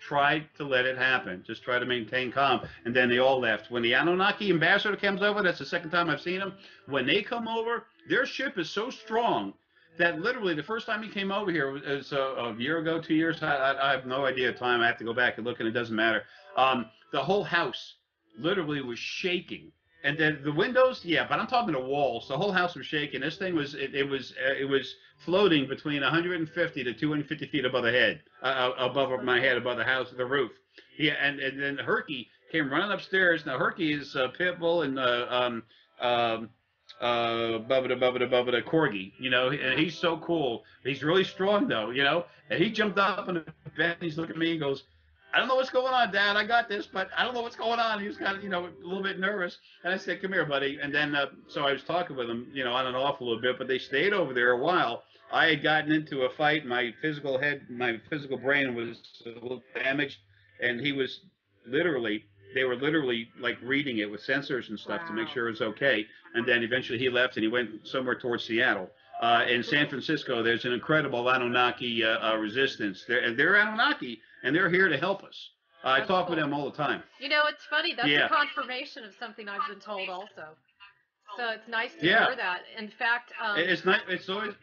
try to let it happen. Just try to maintain calm. And then they all left. When the Anunnaki ambassador comes over, that's the second time I've seen him. When they come over, their ship is so strong that literally the first time he came over here was a year ago, 2 years. I have no idea of time. I have to go back and look, and it doesn't matter. The whole house literally was shaking. And then the windows, yeah, but I'm talking the walls. The whole house was shaking. This thing was, it was floating between 150 to 250 feet above the head, above my head, above the house, the roof. Yeah, and then Herky came running upstairs. Now Herky is Pitbull and Bubba Corgi, you know, and he's so cool. He's really strong though, you know. And he jumped up on the bed. And he's looking at me. He goes, I don't know what's going on, Dad. I got this, but I don't know what's going on. He was kind of, you know, a little bit nervous. And I said, come here, buddy. And then, so I was talking with him, you know, on and off a little bit, but they stayed over there a while. I had gotten into a fight. My physical brain was a little damaged. And he was they were literally like reading it with sensors and stuff to make sure it was okay. And then eventually he left and he went somewhere towards Seattle. In San Francisco, there's an incredible Anunnaki resistance. They're Anunnaki, and they're here to help us. I talk with them all the time. You know, it's funny. That's a confirmation of something I've been told also. So it's nice to hear that. In fact, it's nice. It's always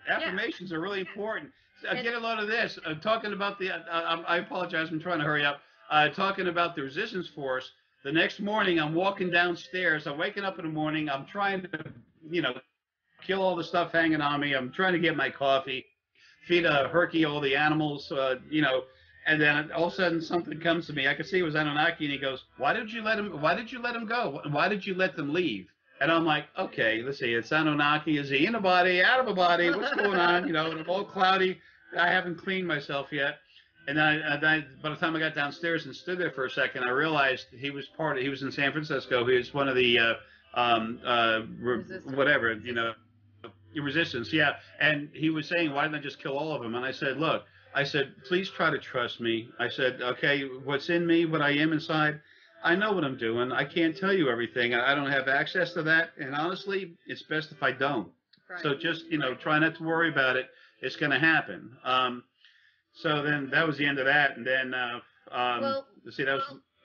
affirmations are really important. Get a load of this. Talking about I apologize. I'm trying to hurry up. Talking about the resistance force. The next morning, I'm walking downstairs. I'm waking up in the morning. I'm trying to, you know, kill all the stuff hanging on me. I'm trying to get my coffee, feed Herky all the animals, you know, and then all of a sudden something comes to me. I could see it was Anunnaki, and he goes, "Why did you let him go? Why did you let them leave?" And I'm like, "Okay, let's see. It's Anunnaki. Is he in a body? Out of a body? What's going on? You know, and I'm all cloudy. I haven't cleaned myself yet." And then by the time I got downstairs and stood there for a second, I realized he was in San Francisco. He was one of the whatever, you know, resistance. Yeah. And he was saying, why didn't I just kill all of them? And I said, look, please try to trust me. I said, okay, what's in me, what I am inside, I know what I'm doing. I can't tell you everything. I don't have access to that. And honestly, it's best if I don't. Right. So just, you know, try not to worry about it. It's going to happen. So then that was the end of that, and then go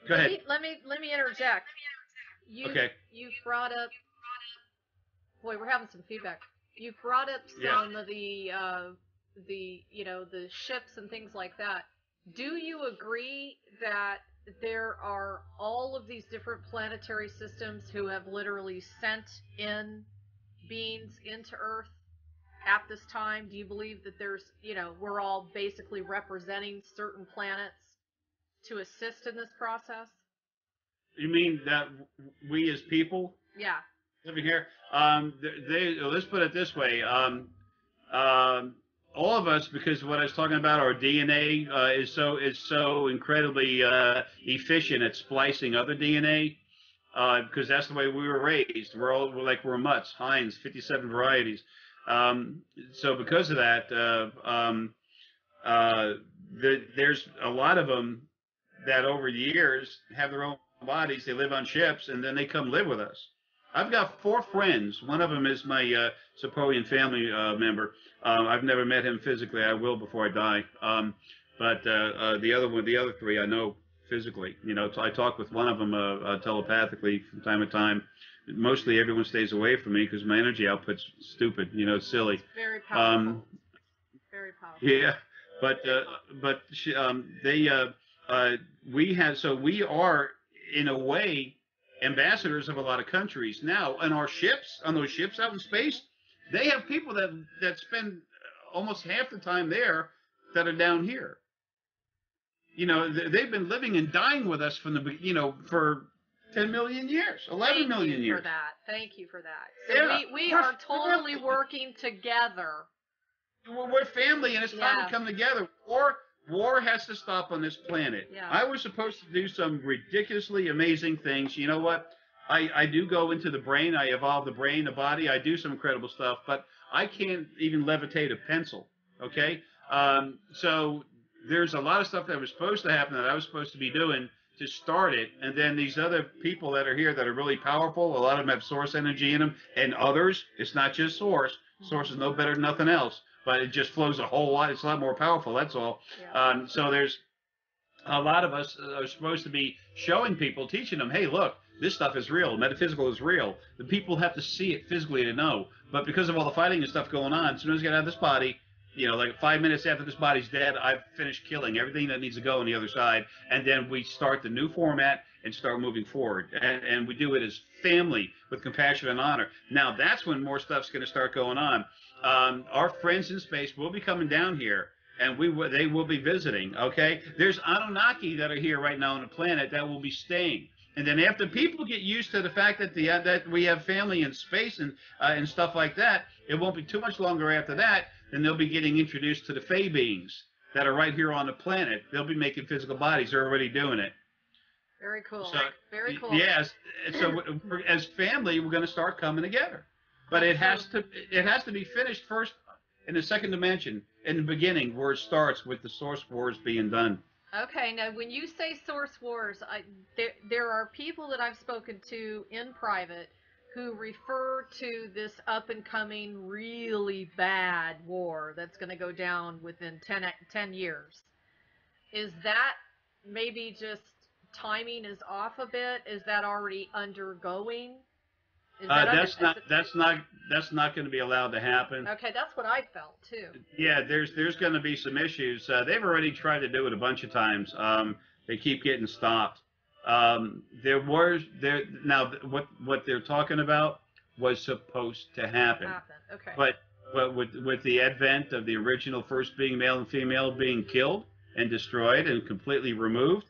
ahead. Let me interject. You've brought up. Boy, we're having some feedback. You've brought up some of the you know, the ships and things like that. Do you agree that there are all of these different planetary systems who have literally sent in beings into Earth at this time? Do you believe that there's, you know, we're all basically representing certain planets to assist in this process? You mean that we as people? Yeah. Living here, let's put it this way. All of us, because what I was talking about, our DNA is so incredibly efficient at splicing other DNA, because that's the way we were raised. We're mutts, Heinz, 57 varieties. So because of that, there's a lot of them that over the years have their own bodies. They live on ships, and then they come live with us. I've got 4 friends. One of them is my Sepoian family member. I've never met him physically. I will before I die. But the other 3 I know physically. You know, I talk with one of them telepathically from time to time. Mostly everyone stays away from me because my energy output's stupid, you know, silly. It's very powerful. Very powerful. Yeah, we are in a way ambassadors of a lot of countries now. On those ships out in space, they have people that spend almost half the time there that are down here. You know, they've been living and dying with us for 10 million years, 11 million years. Thank you for that. So we are totally working together. We're family, and it's time to come together. War has to stop on this planet. Yeah. I was supposed to do some ridiculously amazing things. You know what? I do go into the brain. I evolve the brain, the body. I do some incredible stuff, but I can't even levitate a pencil. Okay? So there's a lot of stuff that was supposed to happen that I was supposed to be doing to start it, and then these other people that are here that are really powerful, a lot of them have source energy in them, and others, it's not just source. Source is no better than nothing else, but it just flows a whole lot. It's a lot more powerful. That's all. Yeah. So there's a lot of us are supposed to be showing people, teaching them, hey, look, this stuff is real. Metaphysical is real. The people have to see it physically to know. But because of all the fighting and stuff going on, as soon as we get out of this body, like 5 minutes after this body's dead, I've finished killing everything that needs to go on the other side. And then we start the new format and start moving forward. And we do it as family with compassion and honor. Now, that's when more stuff's going to start going on. Our friends in space will be coming down here, and they will be visiting, okay? There's Anunnaki that are here right now on the planet that will be staying. And then after people get used to the fact that that we have family in space and stuff like that, it won't be too much longer after that, then they'll be getting introduced to the Fey beings that are right here on the planet. They'll be making physical bodies. They're already doing it. Very cool. So, very cool. Yes. So as family, we're going to start coming together. But it has to be finished first in the second dimension, in the beginning, where it starts with the source wars being done. Okay, now when you say source wars, there are people that I've spoken to in private who refer to this up and coming really bad war that's going to go down within 10 years. Is that maybe just timing is off a bit? Is that already undergoing? That's not going to be allowed to happen. Okay, that's what I felt too. Yeah, there's going to be some issues. They've already tried to do it a bunch of times. They keep getting stopped. Now what they're talking about was supposed to happen. Okay. But with the advent of the original first being, male and female, being killed and destroyed and completely removed,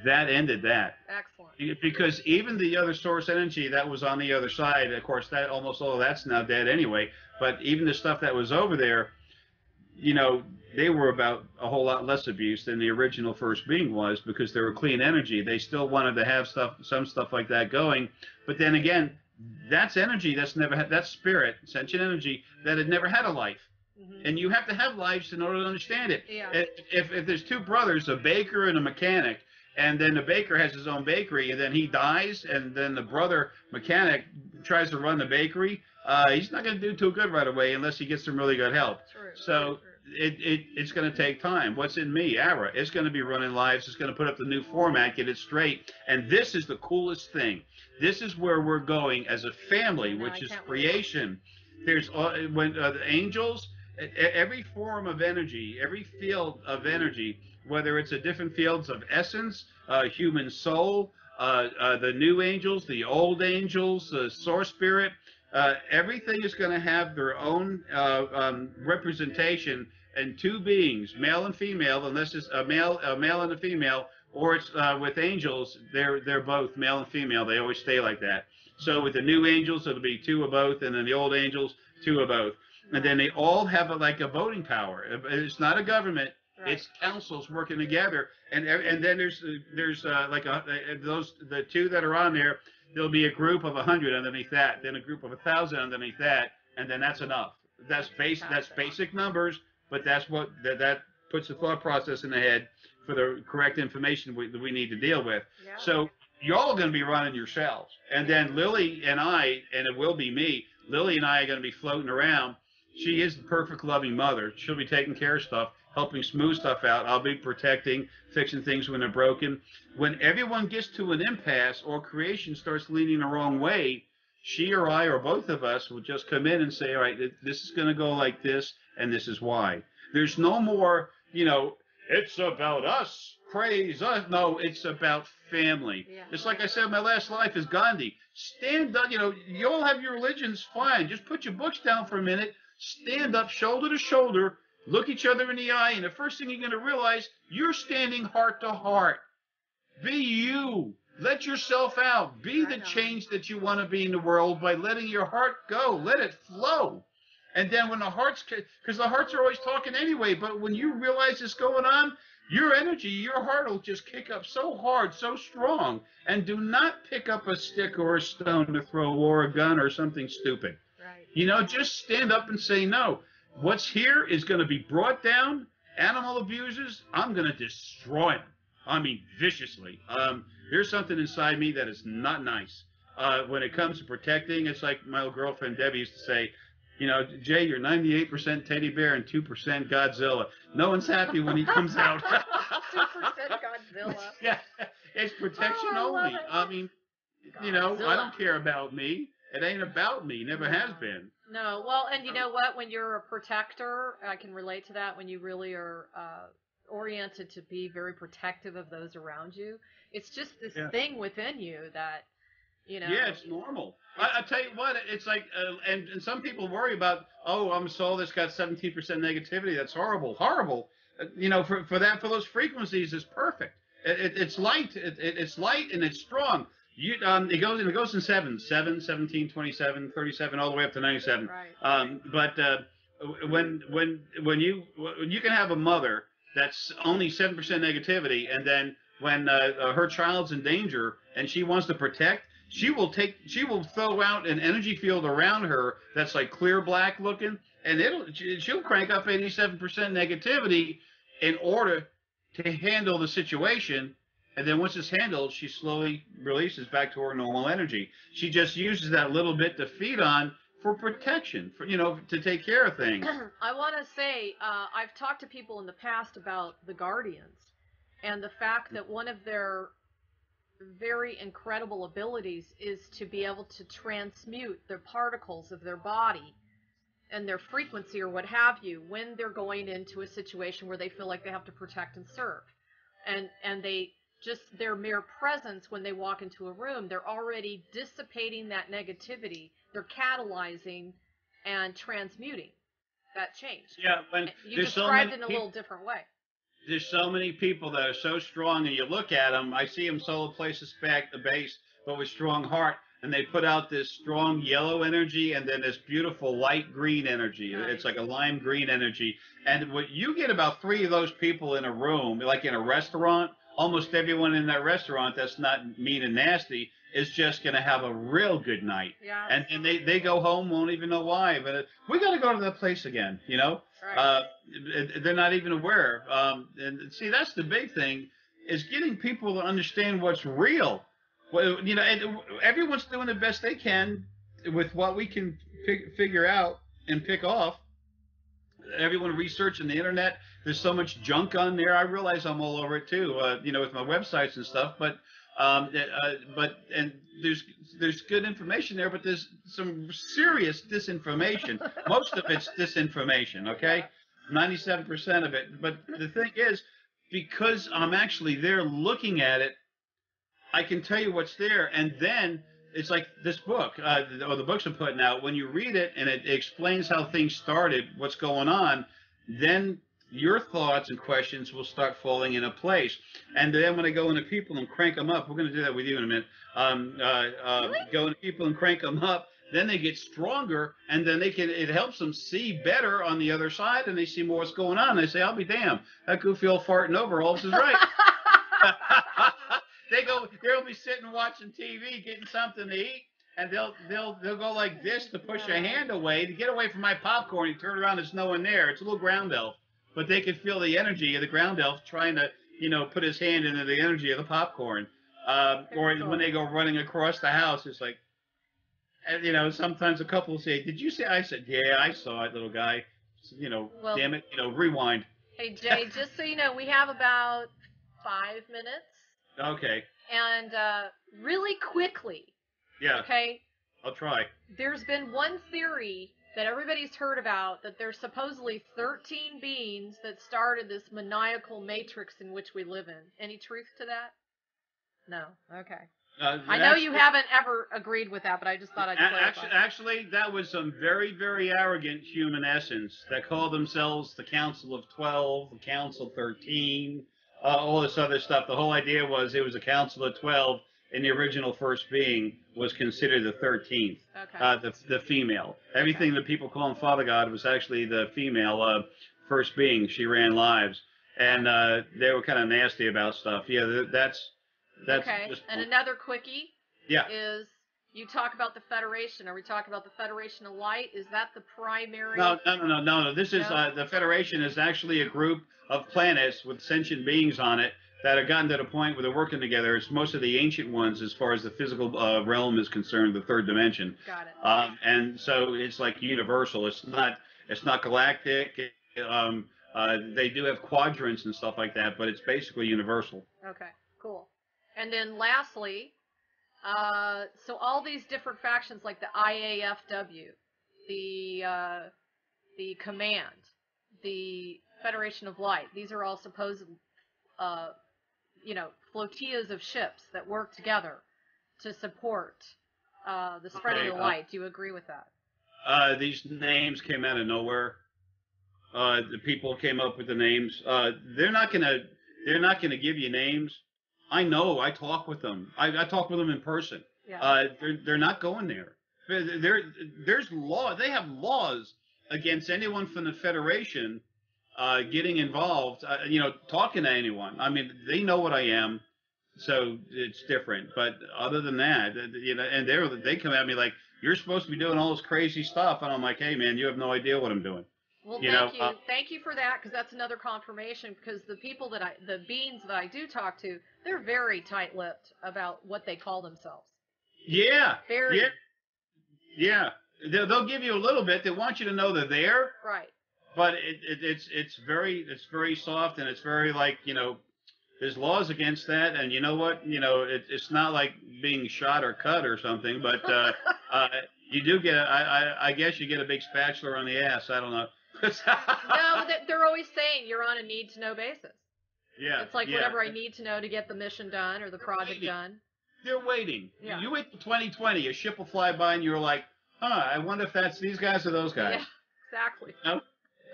that ended that. Excellent. Because even the other source energy that was on the other side, of course, that almost all of that's now dead anyway. But even the stuff that was over there, they were about a whole lot less abuse than the original first being was, because they were clean energy. They still wanted to have some stuff like that going. But then again, that's energy that's never had, that's spirit, sentient energy that had never had a life. Mm-hmm. And you have to have lives in order to understand it. Yeah. If there's two brothers, a baker and a mechanic, and then the baker has his own bakery, and then he dies, and then the brother mechanic tries to run the bakery, he's not going to do too good right away unless he gets some really good help. True. So it's going to take time. What's in me, Ara, it's going to be running lives. It's going to put up the new format, get it straight. And this is the coolest thing. This is where we're going as a family, which is creation. There's when the angels, every form of energy, every field of energy, whether it's a different fields of essence, human soul, the new angels, the old angels, the source spirit, everything is going to have their own representation in two beings, male and female, unless it's a male and a female, or it's with angels, they're both male and female. They always stay like that. So with the new angels, it'll be two of both, and then the old angels, two of both. And then they all have like a voting power. It's not a government. Right. It's councils working together, and then there's the two that are on there. There'll be a group of 100 underneath that, then a group of 1,000 underneath that, and then that's enough. That's basic numbers, but that's what that puts the thought process in the head for the correct information that we need to deal with. Yeah. So y'all are going to be running yourselves, and then Lily and I, and it will be me. Lily and I are going to be floating around. She is the perfect loving mother. She'll be taking care of stuff, helping smooth stuff out. I'll be protecting, fixing things when they're broken. When everyone gets to an impasse or creation starts leaning the wrong way, she or I or both of us will just come in and say, all right, this is going to go like this, and this is why. There's no more, it's about us, praise us. No, it's about family. Yeah. It's like I said, my last life is Gandhi. Stand up, you all have your religions, fine. Just put your books down for a minute. Stand up shoulder to shoulder, look each other in the eye, and the first thing you're going to realize, you're standing heart to heart. Be you. Let yourself out. Be the change that you want to be in the world by letting your heart go. Let it flow. And then when the hearts, because the hearts are always talking anyway, but when you realize it's going on, your energy, your heart will just kick up so hard, so strong. And do not pick up a stick or a stone to throw or a gun or something stupid. Right. Just stand up and say no. What's here is going to be brought down. Animal abusers, I'm going to destroy them. I mean, viciously. There's something inside me that is not nice. When it comes to protecting, it's like my old girlfriend Debbie used to say, you know, Jay, you're 98% teddy bear and 2% Godzilla. No one's happy when he comes out. 2% Godzilla. Yeah, it's protection only. I mean, you know, I don't care about me. It ain't about me. Never has been. No, well, and you know what? When you're a protector, I can relate to that. When you really are oriented to be very protective of those around you, it's just this thing within you that, you know. Yeah, it's normal. I tell you what, it's like, and some people worry about, oh, I'm a soul that's got 17% negativity. That's horrible, horrible. You know, for those frequencies, it's perfect. It's light. It's light and it's strong. It goes in 7, 17, 27, 37, all the way up to 97. Right. But when you can have a mother that's only 7% negativity, and then when her child's in danger and she wants to protect, she will throw out an energy field around her that's like clear black looking, and she'll crank up 87% negativity in order to handle the situation. And then once it's handled, she slowly releases back to her normal energy. She just uses that little bit to feed on for protection, for, you know, to take care of things. I want to say, I've talked to people in the past about the Guardians and the fact that one of their very incredible abilities is to be able to transmute the particles of their body and their frequency or what have you when they're going into a situation where they feel like they have to protect and serve. And they just, their mere presence when they walk into a room, they're already dissipating that negativity. They're catalyzing and transmuting that change. Yeah, when you described it in a little different way. There's so many people that are so strong, and you look at them. I see them solar plexus back the base, but with strong heart, and they put out this strong yellow energy, and then this beautiful light green energy. Nice. It's like a lime green energy, and what you get about 3 of those people in a room, like in a restaurant. Almost everyone in that restaurant that's not mean and nasty is just going to have a real good night. Yeah. And they go home, won't even know why. But we got to go to that place again, you know. Right. They're not even aware. And see, that's the big thing, is getting people to understand what's real. Well, you know, and everyone's doing the best they can with what we can figure out and pick off. Everyone researching the internet. There's so much junk on there. I realize I'm all over it too, you know, with my websites and stuff. But there's good information there, but there's some serious disinformation. Most of it's disinformation. Okay, 97% of it. But the thing is, because I'm actually there looking at it, I can tell you what's there, and then it's like this book, or the books I'm putting out. When you read it and it explains how things started, what's going on, then your thoughts and questions will start falling into place. And then when I go into people and crank them up, we're going to do that with you in a minute. Go into people and crank them up, then they get stronger, and then it helps them see better on the other side, and they see more what's going on. They say, I'll be damned, that goofy old fart in overalls is right. They'll be sitting watching TV, getting something to eat, and they'll go like this to push a hand away to get away from my popcorn. You turn around, there's no one there. It's a little ground elf, but they could feel the energy of the ground elf trying to, you know, put his hand into the energy of the popcorn. Or when they go running across the house, it's like, you know, sometimes a couple will say, "Did you see?" I said, "Yeah, I saw it, little guy." You know, well, damn it, you know, rewind. Hey Jay, just so you know, we have about 5 minutes. Okay. And really quickly. Yeah. Okay. I'll try. There's been one theory that everybody's heard about, that there's supposedly 13 beings that started this maniacal matrix in which we live in. Any truth to that? No. Okay. I know you haven't ever agreed with that, but I just thought I'd clarify. Actually, that was some very, very arrogant human essence that called themselves the Council of 12, the Council 13, all this other stuff. The whole idea was it was a Council of 12, and the original first being was considered the 13th, the female. Everything that people call him Father God was actually the female first being. She ran lives, and they were kind of nasty about stuff. Yeah, that's okay. Just, and another quickie yeah. is you talk about the Federation. Are we talking about the Federation of Light? Is that the primary? No. This is the Federation is actually a group of planets with sentient beings on it that have gotten to the point where they're working together. It's most of the ancient ones, as far as the physical realm is concerned, the third dimension. Got it. And so it's like universal. It's not galactic. They do have quadrants and stuff like that, but it's basically universal. Okay, cool. And then lastly, so all these different factions like the IAFW, the Command, the Federation of Light, these are all supposed, flotillas of ships that work together to support the spreading of light. Do you agree with that? These names came out of nowhere. The people came up with the names. They're not gonna give you names. I know. I talk with them. I talk with them in person. Yeah. They're not going there. There's law. They have laws against anyone from the Federation getting involved. Talking to anyone. I mean, they know what I am, so it's different. But other than that, and they come at me like, you're supposed to be doing all this crazy stuff, and I'm like, hey man, you have no idea what I'm doing. Well, thank you for that, because that's another confirmation. Because the beings that I do talk to, they're very tight-lipped about what they call themselves. Yeah. Very. Yeah. They'll give you a little bit. They want you to know they're there. Right. But it's very soft, and it's very like, there's laws against that, and you know what? It's not like being shot or cut or something, but you do get I guess you get a big spatula on the ass. I don't know. No, they're always saying you're on a need-to-know basis. Yeah. It's like whatever I need to know to get the mission done or the project done. They're waiting. Yeah. You wait till 2020, a ship will fly by, and you're like, I wonder if that's these guys or those guys. Yeah, exactly.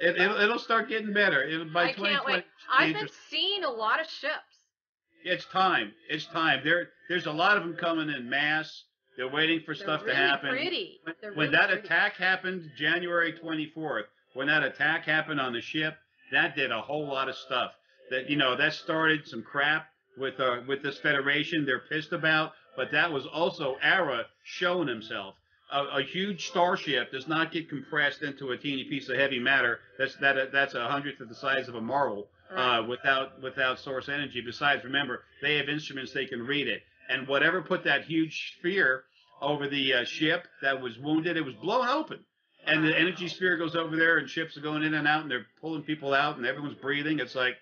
It'll start getting better. By I can't wait. I've been seeing a lot of ships. It's time. There's a lot of them coming in mass. They're waiting for stuff to happen. Pretty. When that attack happened, January 24th, when that attack happened on the ship, that did a whole lot of stuff. That started some crap with this Federation they're pissed about, but that was also Ara showing himself. A huge starship does not get compressed into a teeny piece of heavy matter. That's a hundredth of the size of a marble, right. Without source energy. Besides, remember, they have instruments, they can read it. And whatever put that huge sphere over the ship that was wounded, it was blown open. And the energy sphere goes over there, and ships are going in and out, and they're pulling people out, and everyone's breathing. It's like,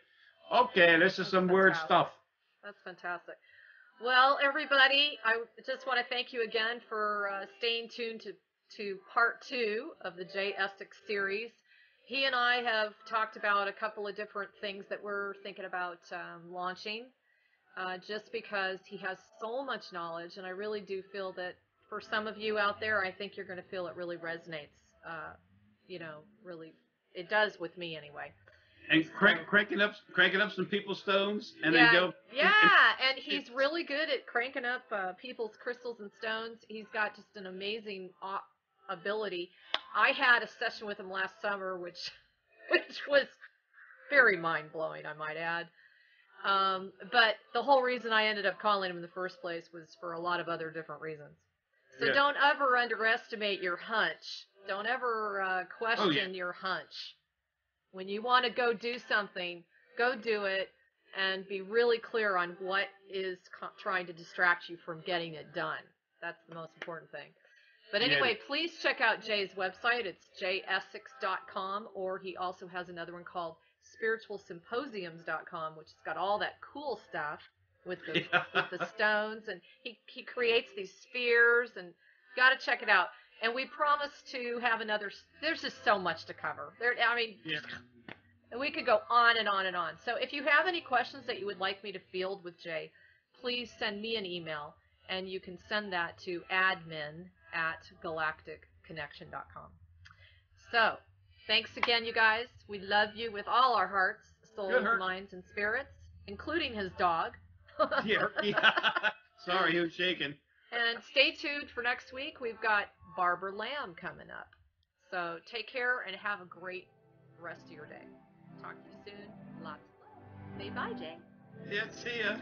okay, this is some weird stuff. That's fantastic. Well, everybody, I just want to thank you again for staying tuned to part 2 of the Jay Essex series. He and I have talked about a couple of different things that we're thinking about launching, just because he has so much knowledge, and I really do feel that for some of you out there, I think you're going to feel it really resonates. Really, it does with me anyway. And cranking up some people's stones, and then go. Yeah, and he's really good at cranking up people's crystals and stones. He's got just an amazing ability. I had a session with him last summer, which was very mind blowing, I might add. But the whole reason I ended up calling him in the first place was for a lot of other different reasons. So don't ever underestimate your hunch. Don't ever question your hunch. When you want to go do something, go do it, and be really clear on what is trying to distract you from getting it done. That's the most important thing. But anyway, please check out Jay's website. It's jayessex.com, or he also has another one called spiritualsymposiums.com, which has got all that cool stuff with the stones, and he creates these spheres, and got to check it out. And we promise to have another. There's just so much to cover. We could go on and on and on. So if you have any questions that you would like me to field with Jay, please send me an email, and you can send that to admin@galacticconnection.com. So thanks again, you guys. We love you with all our hearts, souls, minds, and spirits, including his dog. Sorry, he was shaking. And stay tuned for next week. We've got Barbara Lamb coming up. So take care and have a great rest of your day. Talk to you soon. Lots of love. Say bye, Jay. Yeah, see ya.